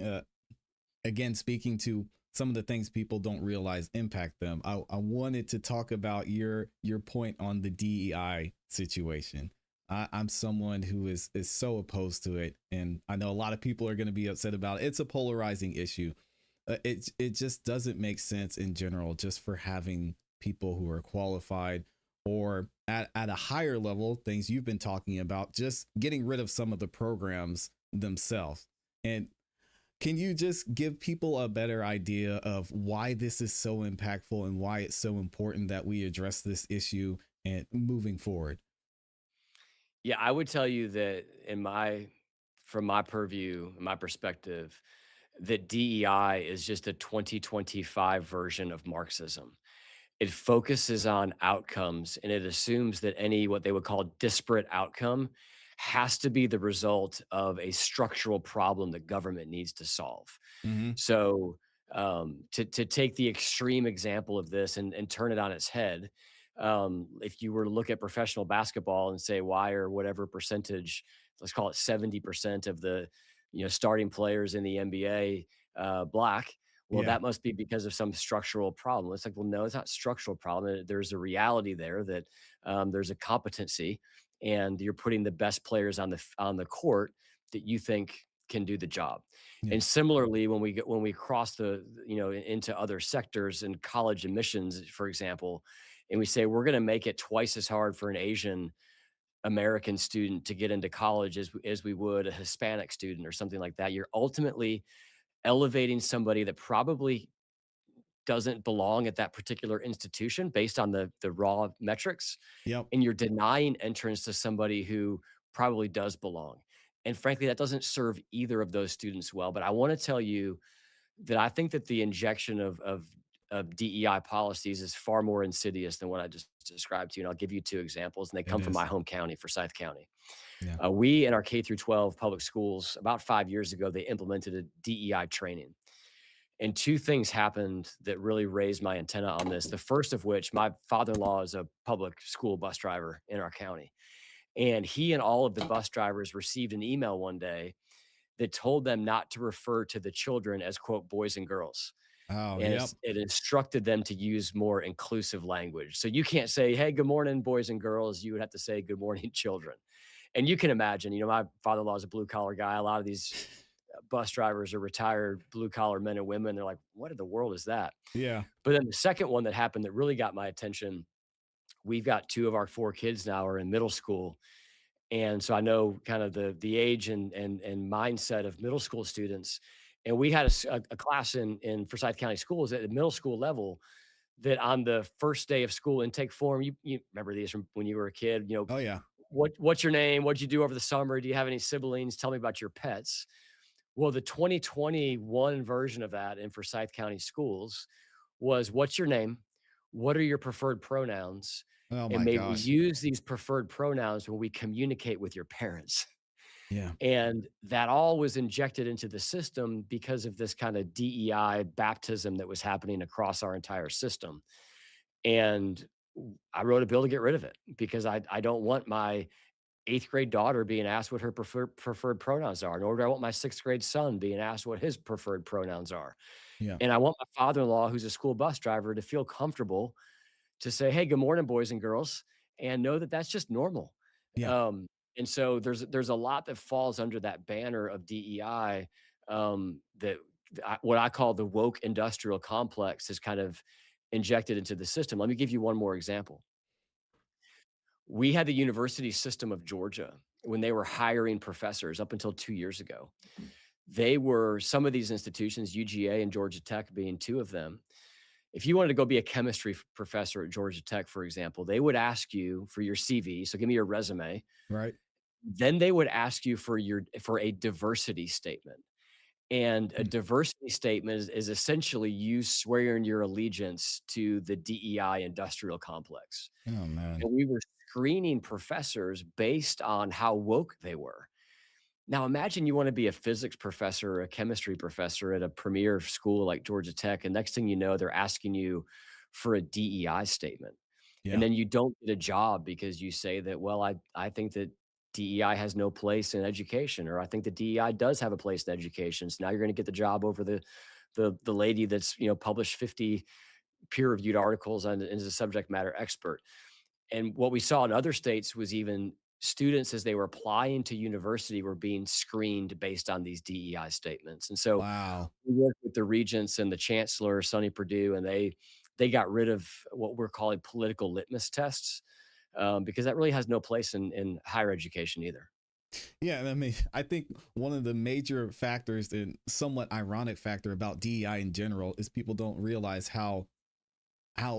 again, speaking to some of the things people don't realize impact them, I wanted to talk about your point on the DEI situation. I'm someone who is so opposed to it, and I know a lot of people are going to be upset about it. It's a polarizing issue. It just doesn't make sense in general, just for having people who are qualified or at a higher level, things you've been talking about, just getting rid of some of the programs themselves. And can you just give people a better idea of why this is so impactful and why it's so important that we address this issue and moving forward? Yeah, I would tell you that from my purview, my perspective, that DEI is just a 2025 version of Marxism. It focuses on outcomes and it assumes that any what they would call disparate outcome has to be the result of a structural problem that government needs to solve. Hmm. So, to take the extreme example of this and turn it on its head, if you were to look at professional basketball and say why or whatever percentage, let's call it 70% of the starting players in the NBA black. Well, Yeah. that must be because of some structural problem. It's like, well, no, it's not structural problem. There's a reality there that there's a competency, and you're putting the best players on the court that you think can do the job. Yeah. And similarly, when we cross into other sectors and college admissions, for example, and we say we're going to make it twice as hard for an Asian American student to get into college as we would a Hispanic student or something like that, you're ultimately elevating somebody that probably doesn't belong at that particular institution based on the raw metrics, Yep. and you're denying entrance to somebody who probably does belong. And frankly, that doesn't serve either of those students well. But I want to tell you that I think that the injection of DEI policies is far more insidious than what I just described to you. And I'll give you two examples, and they It come from my is. home county, Forsyth County. Yeah. We in our K through 12 public schools about 5 years ago, they implemented a DEI training. And two things happened that really raised my antenna on this. The first of which, my father-in-law is a public school bus driver in our county. And he and all of the bus drivers received an email one day that told them not to refer to the children as quote boys and girls. Oh, And yep. it instructed them to use more inclusive language. So you can't say, "Hey, good morning, boys and girls." You would have to say, "Good morning, children." And you can imagine, my father-in-law is a blue collar guy. A lot of these bus drivers are retired blue collar men and women. They're like, "What in the world is that?" Yeah. But then the second one that happened that really got my attention, we've got two of our four kids now are in middle school. And so I know kind of the age and mindset of middle school students. And we had a class in Forsyth County schools at the middle school level that on the first day of school intake form, you remember these from when you were a kid, Oh, yeah. what's your name? What'd you do over the summer? Do you have any siblings? Tell me about your pets. Well, the 2021 version of that in Forsyth County schools was, "What's your name? What are your preferred pronouns? Oh And my may we gosh. use these preferred pronouns when we communicate with your parents?" Yeah. And that all was injected into the system because of this kind of DEI baptism that was happening across our entire system. And I wrote a bill to get rid of it because I don't want my eighth grade daughter being asked what her preferred pronouns are, nor do I want my sixth grade son being asked what his preferred pronouns are. Yeah. And I want my father-in-law, who's a school bus driver, to feel comfortable to say, "Hey, good morning, boys and girls," and know that that's just normal. Yeah. Um, and so there's a lot that falls under that banner of DEI, that what I call the woke industrial complex is kind of injected into the system. Let me give you one more example. We had the University System of Georgia when they were hiring professors up until 2 years ago. They were some of these institutions, UGA and Georgia Tech being 2 of them. If you wanted to go be a chemistry professor at Georgia Tech, for example, they would ask you for your CV, so give me your resume. Right. Then they would ask you for a diversity statement. And a Mm. diversity statement is essentially you swearing your allegiance to the DEI industrial complex. Oh man. And we were screening professors based on how woke they were. Now imagine you wanna be a physics professor or a chemistry professor at a premier school like Georgia Tech, and next thing you know, they're asking you for a DEI statement. And Yeah. then you don't get a job because you say that, "Well, I think that DEI has no place in education," or, "I think that DEI does have a place in education." So now you're gonna get the job over the lady that's, published 50 peer-reviewed articles and is a subject matter expert. And what we saw in other states was even students as they were applying to university were being screened based on these DEI statements. And so Wow. we worked with the regents and the chancellor, Sonny Perdue, and they got rid of what we're calling political litmus tests, because that really has no place in higher education either. Yeah, and I mean, I think one of the major factors and somewhat ironic factor about DEI in general is people don't realize how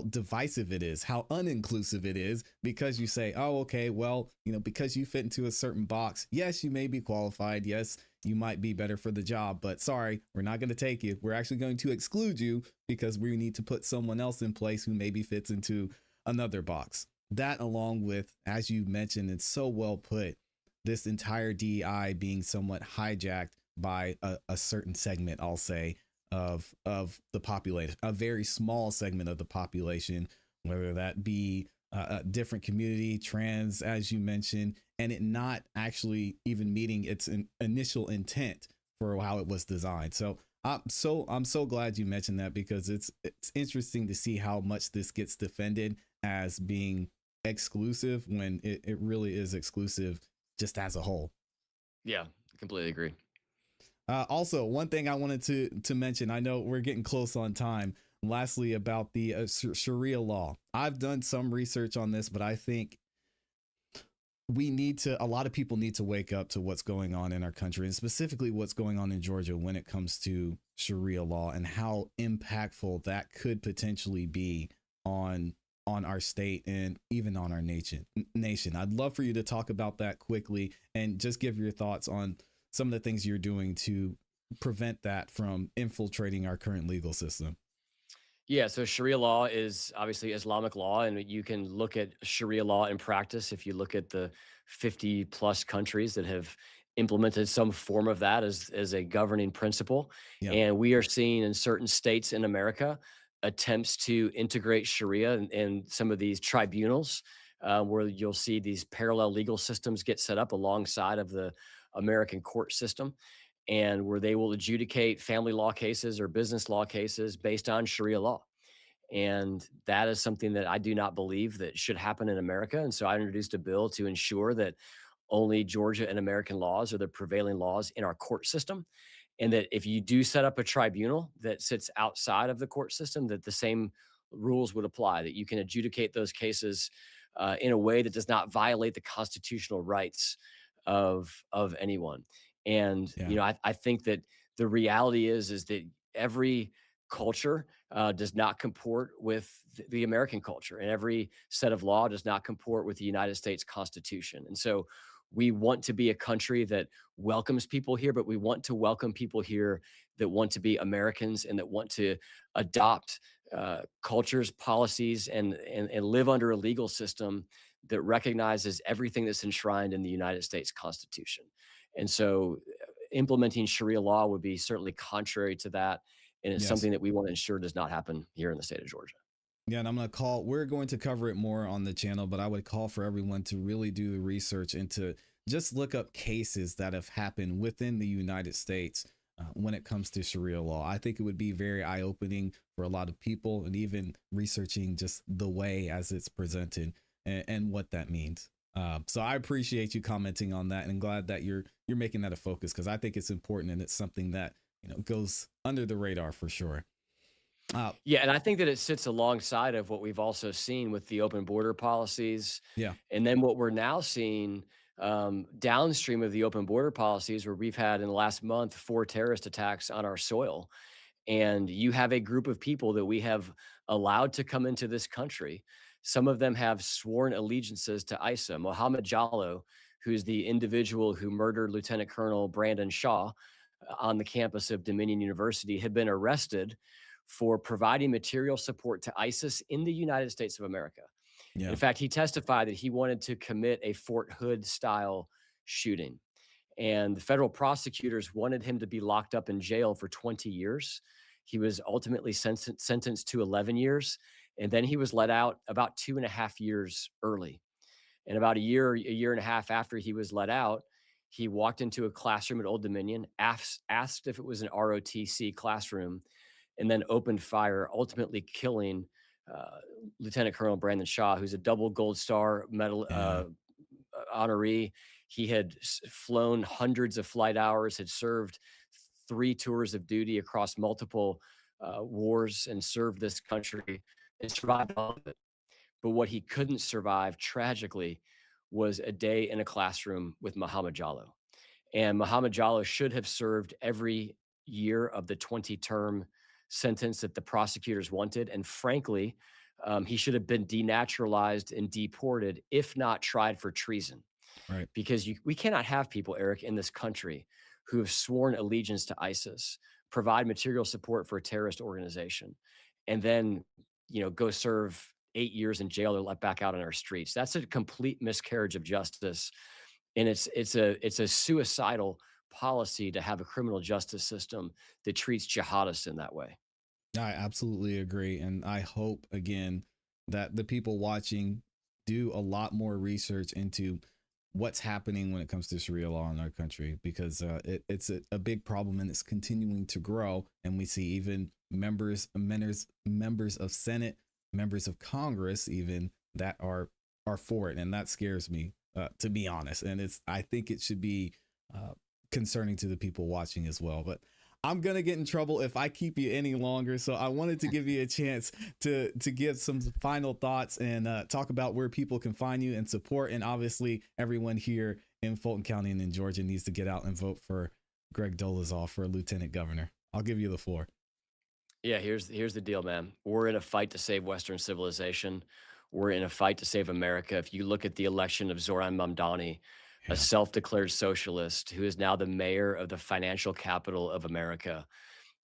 divisive it is, how uninclusive it is, because you say, oh, okay, well, because you fit into a certain box, yes, you may be qualified. Yes, you might be better for the job, but sorry, we're not going to take you. We're actually going to exclude you because we need to put someone else in place who maybe fits into another box. That, along with, as you mentioned, it's so well put, this entire DEI being somewhat hijacked by a certain segment, I'll say, of the population, a very small segment of the population, whether that be a different community, trans, as you mentioned, and it not actually even meeting its initial intent for how it was designed. So I'm so glad you mentioned that, because it's interesting to see how much this gets defended as being exclusive when it really is exclusive just as a whole. Yeah, completely agree. Also, one thing I wanted to mention, I know we're getting close on time. Lastly, about the Sharia law, I've done some research on this, but I think a lot of people need to wake up to what's going on in our country, and specifically what's going on in Georgia when it comes to Sharia law and how impactful that could potentially be on our state and even on our nation. I'd love for you to talk about that quickly and just give your thoughts on some of the things you're doing to prevent that from infiltrating our current legal system. Yeah, so Sharia law is obviously Islamic law, and you can look at Sharia law in practice if you look at the 50 plus countries that have implemented some form of that as a governing principle. Yeah. And we are seeing in certain states in America attempts to integrate Sharia in some of these tribunals, where you'll see these parallel legal systems get set up alongside of the American court system, and where they will adjudicate family law cases or business law cases based on Sharia law. And that is something that I do not believe that should happen in America. And so I introduced a bill to ensure that only Georgia and American laws are the prevailing laws in our court system. And that if you do set up a tribunal that sits outside of the court system, that the same rules would apply, that you can adjudicate those cases in a way that does not violate the constitutional rights of anyone. And Yeah. I think that the reality is that every culture does not comport with the American culture, and every set of law does not comport with the United States Constitution. And so we want to be a country that welcomes people here, but we want to welcome people here that want to be Americans and that want to adopt cultures, policies, and live under a legal system that recognizes everything that's enshrined in the United States Constitution. And so implementing Sharia law would be certainly contrary to that. And it's Yes. something that we want to ensure does not happen here in the state of Georgia. Yeah, and we're going to cover it more on the channel, but I would call for everyone to really do the research and to just look up cases that have happened within the United States when it comes to Sharia law. I think it would be very eye opening for a lot of people, and even researching just the way as it's presented and what that means. So I appreciate you commenting on that, and I'm glad that you're making that a focus, because I think it's important and it's something that, goes under the radar for sure. Yeah, and I think that it sits alongside of what we've also seen with the open border policies, Yeah. and then what we're now seeing downstream of the open border policies, where we've had in the last month 4 terrorist attacks on our soil. And you have a group of people that we have allowed to come into this country. Some of them have sworn allegiances to ISA. Mohammed Jallo, who's the individual who murdered Lieutenant Colonel Brandon Shaw on the campus of Dominion University, had been arrested for providing material support to ISIS in the United States of America. Yeah. In fact, he testified that he wanted to commit a Fort Hood style shooting. And the federal prosecutors wanted him to be locked up in jail for 20 years. He was ultimately sentenced to 11 years. And then he was let out about 2.5 years early. And about a year and a half after he was let out, he walked into a classroom at Old Dominion, asked if it was an ROTC classroom, and then opened fire, ultimately killing uh, Lieutenant Colonel Brandon Shaw, who's a double Gold Star medal Yeah. honoree. He had flown hundreds of flight hours, had served 3 tours of duty across multiple wars, and served this country and survived all of it. But what he couldn't survive, tragically, was a day in a classroom with Muhammad Jallo. And Muhammad Jallo should have served every year of the 20-term sentence that the prosecutors wanted. And frankly, he should have been denaturalized and deported, if not tried for treason. Right. Because we cannot have people, Eric, in this country who have sworn allegiance to ISIS, provide material support for a terrorist organization, and then, go serve 8 years in jail or let back out on our streets. That's a complete miscarriage of justice, and it's a suicidal policy to have a criminal justice system that treats jihadists in that way. I absolutely agree. And I hope, again, that the people watching do a lot more research into what's happening when it comes to Sharia law in our country, because it's a big problem and it's continuing to grow. And we see even members of Senate, members of Congress, even that are for it. And that scares me, to be honest. And I think it should be concerning to the people watching as well. But I'm going to get in trouble if I keep you any longer. So I wanted to give you a chance to give some final thoughts and talk about where people can find you and support. And obviously everyone here in Fulton County and in Georgia needs to get out and vote for Greg Dolezal for lieutenant governor. I'll give you the floor. Yeah, here's the deal, man. We're in a fight to save Western civilization. We're in a fight to save America. If you look at the election of Zoran Mamdani, a Yeah. self-declared socialist who is now the mayor of the financial capital of America,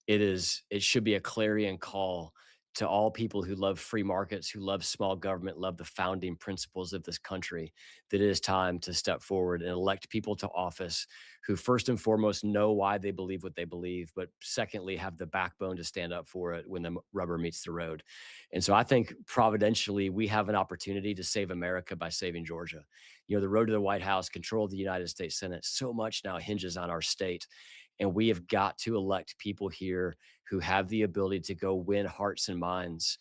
it should be a clarion call to all people who love free markets, who love small government, love the founding principles of this country, that it is time to step forward and elect people to office who first and foremost know why they believe what they believe, but secondly have the backbone to stand up for it when the rubber meets the road. And so I think providentially we have an opportunity to save America by saving Georgia. The road to the White House, control of the United States Senate, so much now hinges on our state. And we have got to elect people here who have the ability to go win hearts and minds,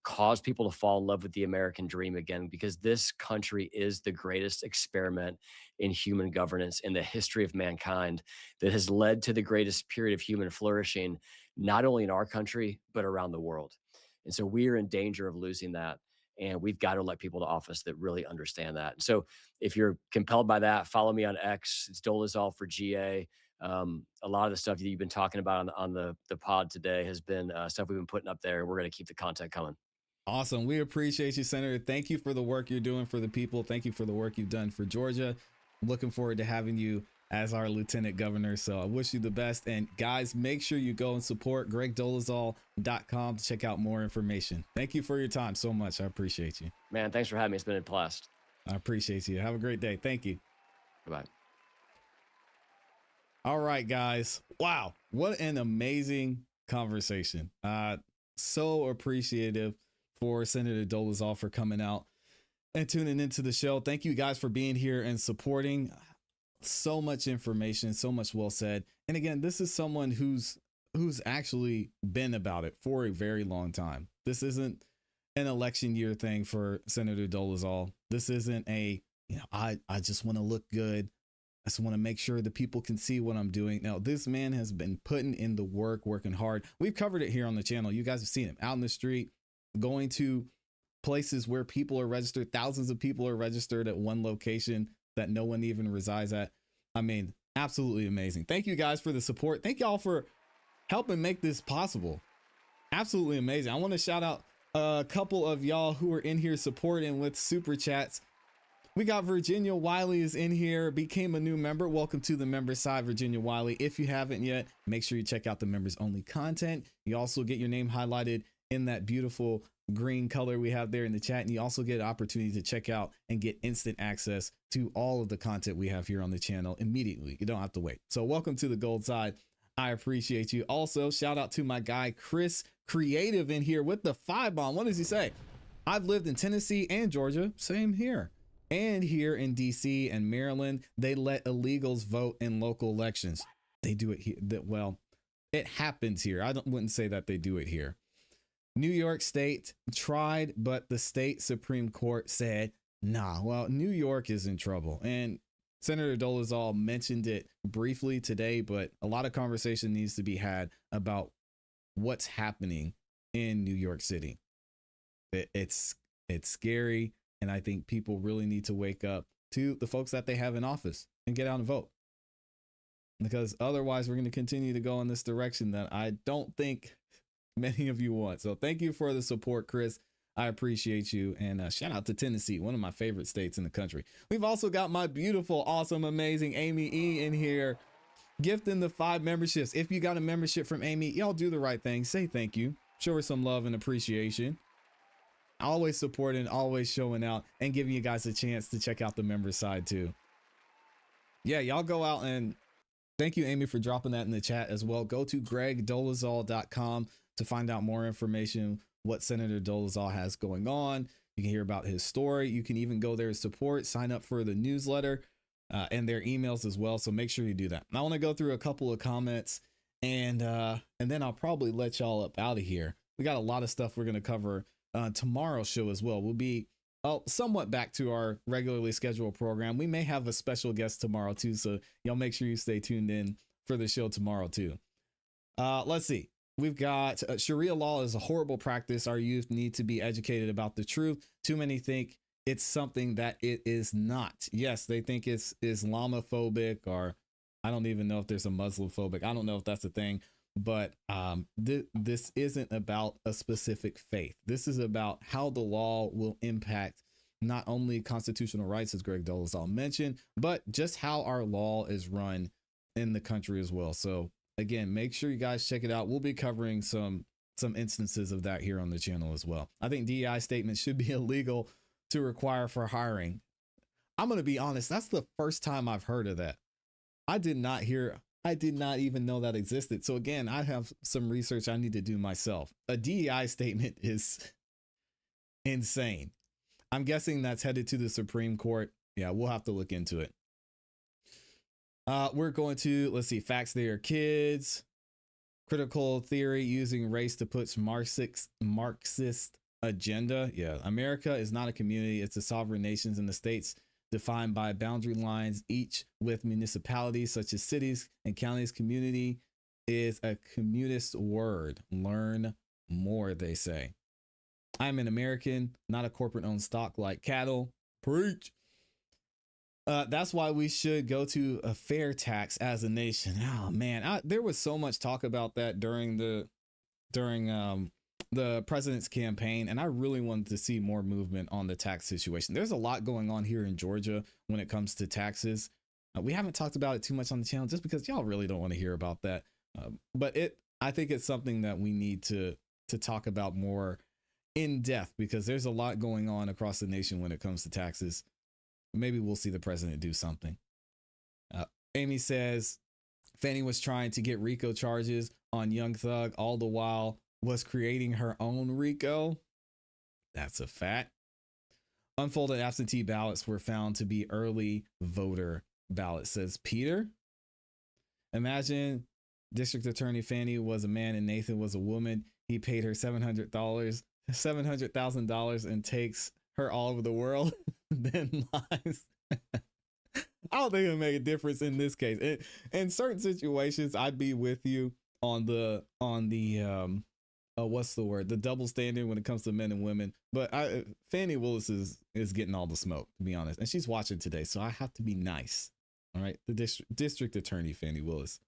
cause people to fall in love with the American dream again, because this country is the greatest experiment in human governance in the history of mankind that has led to the greatest period of human flourishing, not only in our country, but around the world. And so we are in danger of losing that. And we've got to elect people to office that really understand that. And so if you're compelled by that, follow me on X. It's Dolezal for GA. A lot of the stuff that you've been talking about on the pod today has been stuff we've been putting up there. We're going to keep the content coming. Awesome. We appreciate you, Senator. Thank you for the work you're doing for the people. Thank you for the work you've done for Georgia. I'm looking forward to having you as our lieutenant governor. So I wish you the best. And guys, make sure you go and support gregdolezal.com to check out more information. Thank you for your time so much. I appreciate you. Man, thanks for having me. It's been a blast. I appreciate you. Have a great day. Thank you. Goodbye. All right, guys. Wow. What an amazing conversation. So appreciative for Senator Dolezal for coming out and tuning into the show. Thank you guys for being here and supporting. So much information, so much well said. And again, this is someone who's actually been about it for a very long time. This isn't an election year thing for Senator Dolezal. This isn't a, I just want to look good. I just want to make sure the people can see what I'm doing. Now, this man has been putting in the work, working hard. We've covered it here on the channel. You guys have seen him out in the street, going to places where people are registered. Thousands of people are registered at one location that no one even resides at. I mean, absolutely amazing. Thank you guys for the support. Thank y'all for helping make this possible. Absolutely amazing. I want to shout out a couple of y'all who are in here supporting with super chats. We got Virginia Wiley is in here, became a new member. Welcome to the member side, Virginia Wiley. If you haven't yet, make sure you check out the members only content. You also get your name highlighted in that beautiful green color we have there in the chat. And you also get an opportunity to check out and get instant access to all of the content we have here on the channel immediately. You don't have to wait. So welcome to the gold side. I appreciate you. Also, shout out to my guy, Chris Creative in here with the 5-bomb. What does he say? I've lived in Tennessee and Georgia. Same here. And here in DC and Maryland, they let illegals vote in local elections. They do it here. Well, it happens here. Wouldn't say that they do it here. New York State tried, but the state Supreme Court said, nah. Well, New York is in trouble. And Senator Dolezal mentioned it briefly today, but a lot of conversation needs to be had about what's happening in New York City. It's scary. And I think people really need to wake up to the folks that they have in office and get out and vote. Because otherwise we're going to continue to go in this direction that I don't think many of you want. So thank you for the support, Chris. I appreciate you. And shout out to Tennessee, one of my favorite states in the country. We've also got my beautiful, awesome, amazing Amy E in here, gifting the 5 memberships. If you got a membership from Amy, y'all do the right thing. Say thank you. Show her some love and appreciation. Always supporting, always showing out, and giving you guys a chance to check out the member side too. Yeah, y'all go out and thank you, Amy, for dropping that in the chat as well. Go to gregdolezal.com to find out more information, what Senator Dolezal has going on. You can hear about his story. You can even go there to support, sign up for the newsletter and their emails as well. So make sure you do that. I want to go through a couple of comments and then I'll probably let y'all up out of here. We got a lot of stuff we're going to cover tomorrow's show as well. We'll be somewhat back to our regularly scheduled program. We may have a special guest tomorrow too, so y'all make sure you stay tuned in for the show tomorrow too. Let's see. We've got Sharia law is a horrible practice. Our youth need to be educated about the truth. Too many think it's something that it is not. Yes, they think it's Islamophobic, or I don't even know if there's a Muslim phobic. I don't know if that's a thing. But this isn't about a specific faith. This is about how the law will impact not only constitutional rights, as Greg Dolezal mentioned, but just how our law is run in the country as well. So again, make sure you guys check it out. We'll be covering some instances of that here on the channel as well. I think DEI statements should be illegal to require for hiring. I'm going to be honest. That's the first time I've heard of that. I did not even know that existed. So again, I have some research I need to do myself. A DEI statement is insane. I'm guessing that's headed to the Supreme Court. Yeah, we'll have to look into it. We're going to, let's see, facts they are kids. Critical theory using race to push Marxist agenda. Yeah, America is not a community. It's the sovereign nations and the states defined by boundary lines, each with municipalities such as cities and counties. Community is a communist word. Learn more, they say. I'm an American, not a corporate owned stock like cattle. Preach. That's why we should go to a fair tax as a nation. Oh man, there was so much talk about that during the president's campaign, and I really wanted to see more movement on the tax situation. There's a lot going on here in Georgia when it comes to taxes. We haven't talked about it too much on the channel just because y'all really don't want to hear about that. But I think it's something that we need to talk about more in depth, because there's a lot going on across the nation when it comes to taxes. Maybe we'll see the president do something. Amy says, Fani was trying to get RICO charges on Young Thug, all the while was creating her own RICO. That's a fact. Unfolded absentee ballots were found to be early voter ballots, says Peter. Imagine District Attorney Fani was a man and Nathan was a woman. He paid her $700,000 and takes her all over the world, then lies. I don't think it'll make a difference in this case. In certain situations, I'd be with you on the what's the word? The double standard when it comes to men and women. But Fani Willis is getting all the smoke, to be honest. And she's watching today, so I have to be nice. All right. The district attorney, Fani Willis.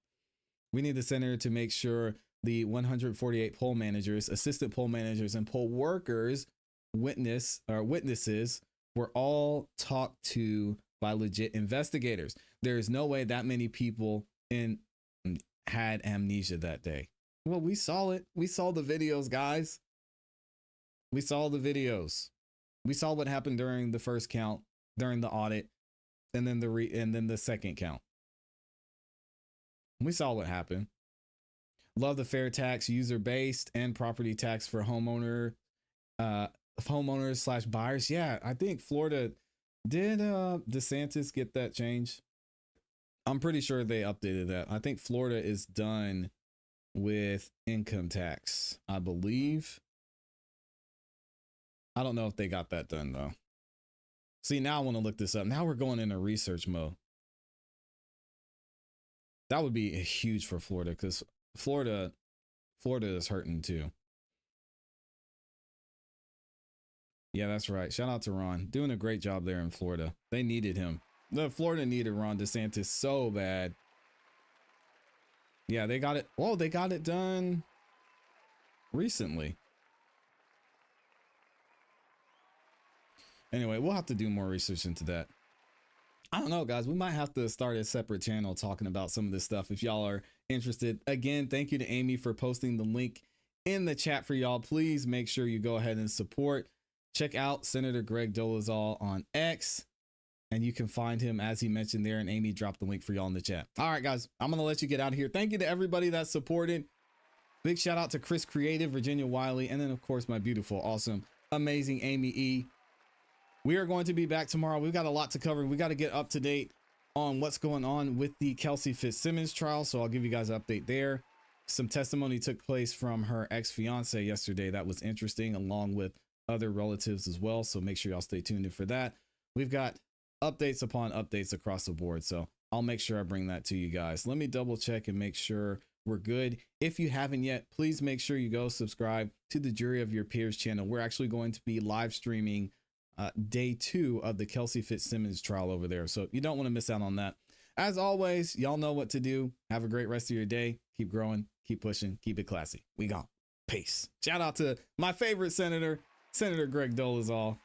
We need the senator to make sure the 148 poll managers, assistant poll managers, and poll workers witnesses were all talked to by legit investigators. There is no way that many people had amnesia that day. Well, we saw it. We saw the videos, guys. We saw the videos. We saw what happened during the first count, during the audit, and then the second count. We saw what happened. Love the fair tax, user-based, and property tax for homeowners / buyers. Yeah, I think Florida did. DeSantis get that change? I'm pretty sure they updated that. I think Florida is done with income tax, I believe. I don't know if they got that done though. See, now I want to look this up. Now we're going into research mode. That would be huge for Florida, because Florida is hurting too. Yeah, that's right. Shout out to Ron. Doing a great job there in Florida. They needed him. Florida needed Ron DeSantis so bad. Yeah, they got it. Oh, they got it done recently. Anyway, we'll have to do more research into that. I don't know, guys. We might have to start a separate channel talking about some of this stuff if y'all are interested. Again, thank you to Amy for posting the link in the chat for y'all. Please make sure you go ahead and support. Check out Senator Greg Dolezal on X, and you can find him as he mentioned there, and Amy dropped the link for y'all in the chat. All right, guys, I'm going to let you get out of here. Thank you to everybody that supported. Big shout out to Chris Creative, Virginia Wiley, and then, of course, my beautiful, awesome, amazing Amy E. We are going to be back tomorrow. We've got a lot to cover. We got to get up to date on what's going on with the Kelsey Fitzsimmons trial, so I'll give you guys an update there. Some testimony took place from her ex-fiance yesterday. That was interesting, along with other relatives as well, so make sure y'all stay tuned in for that. We've got updates upon updates across the board, so I'll make sure I bring that to you guys. Let me double check and make sure we're good. If you haven't yet, please make sure you go subscribe to the Jury of Your Peers channel. We're actually going to be live streaming day 2 of the Kelsey Fitzsimmons trial over there, so you don't want to miss out on that. As always, y'all know what to do. Have a great rest of your day. Keep growing, keep pushing, keep it classy. We gone. Peace. Shout out to my favorite senator, Senator Greg Dolezal.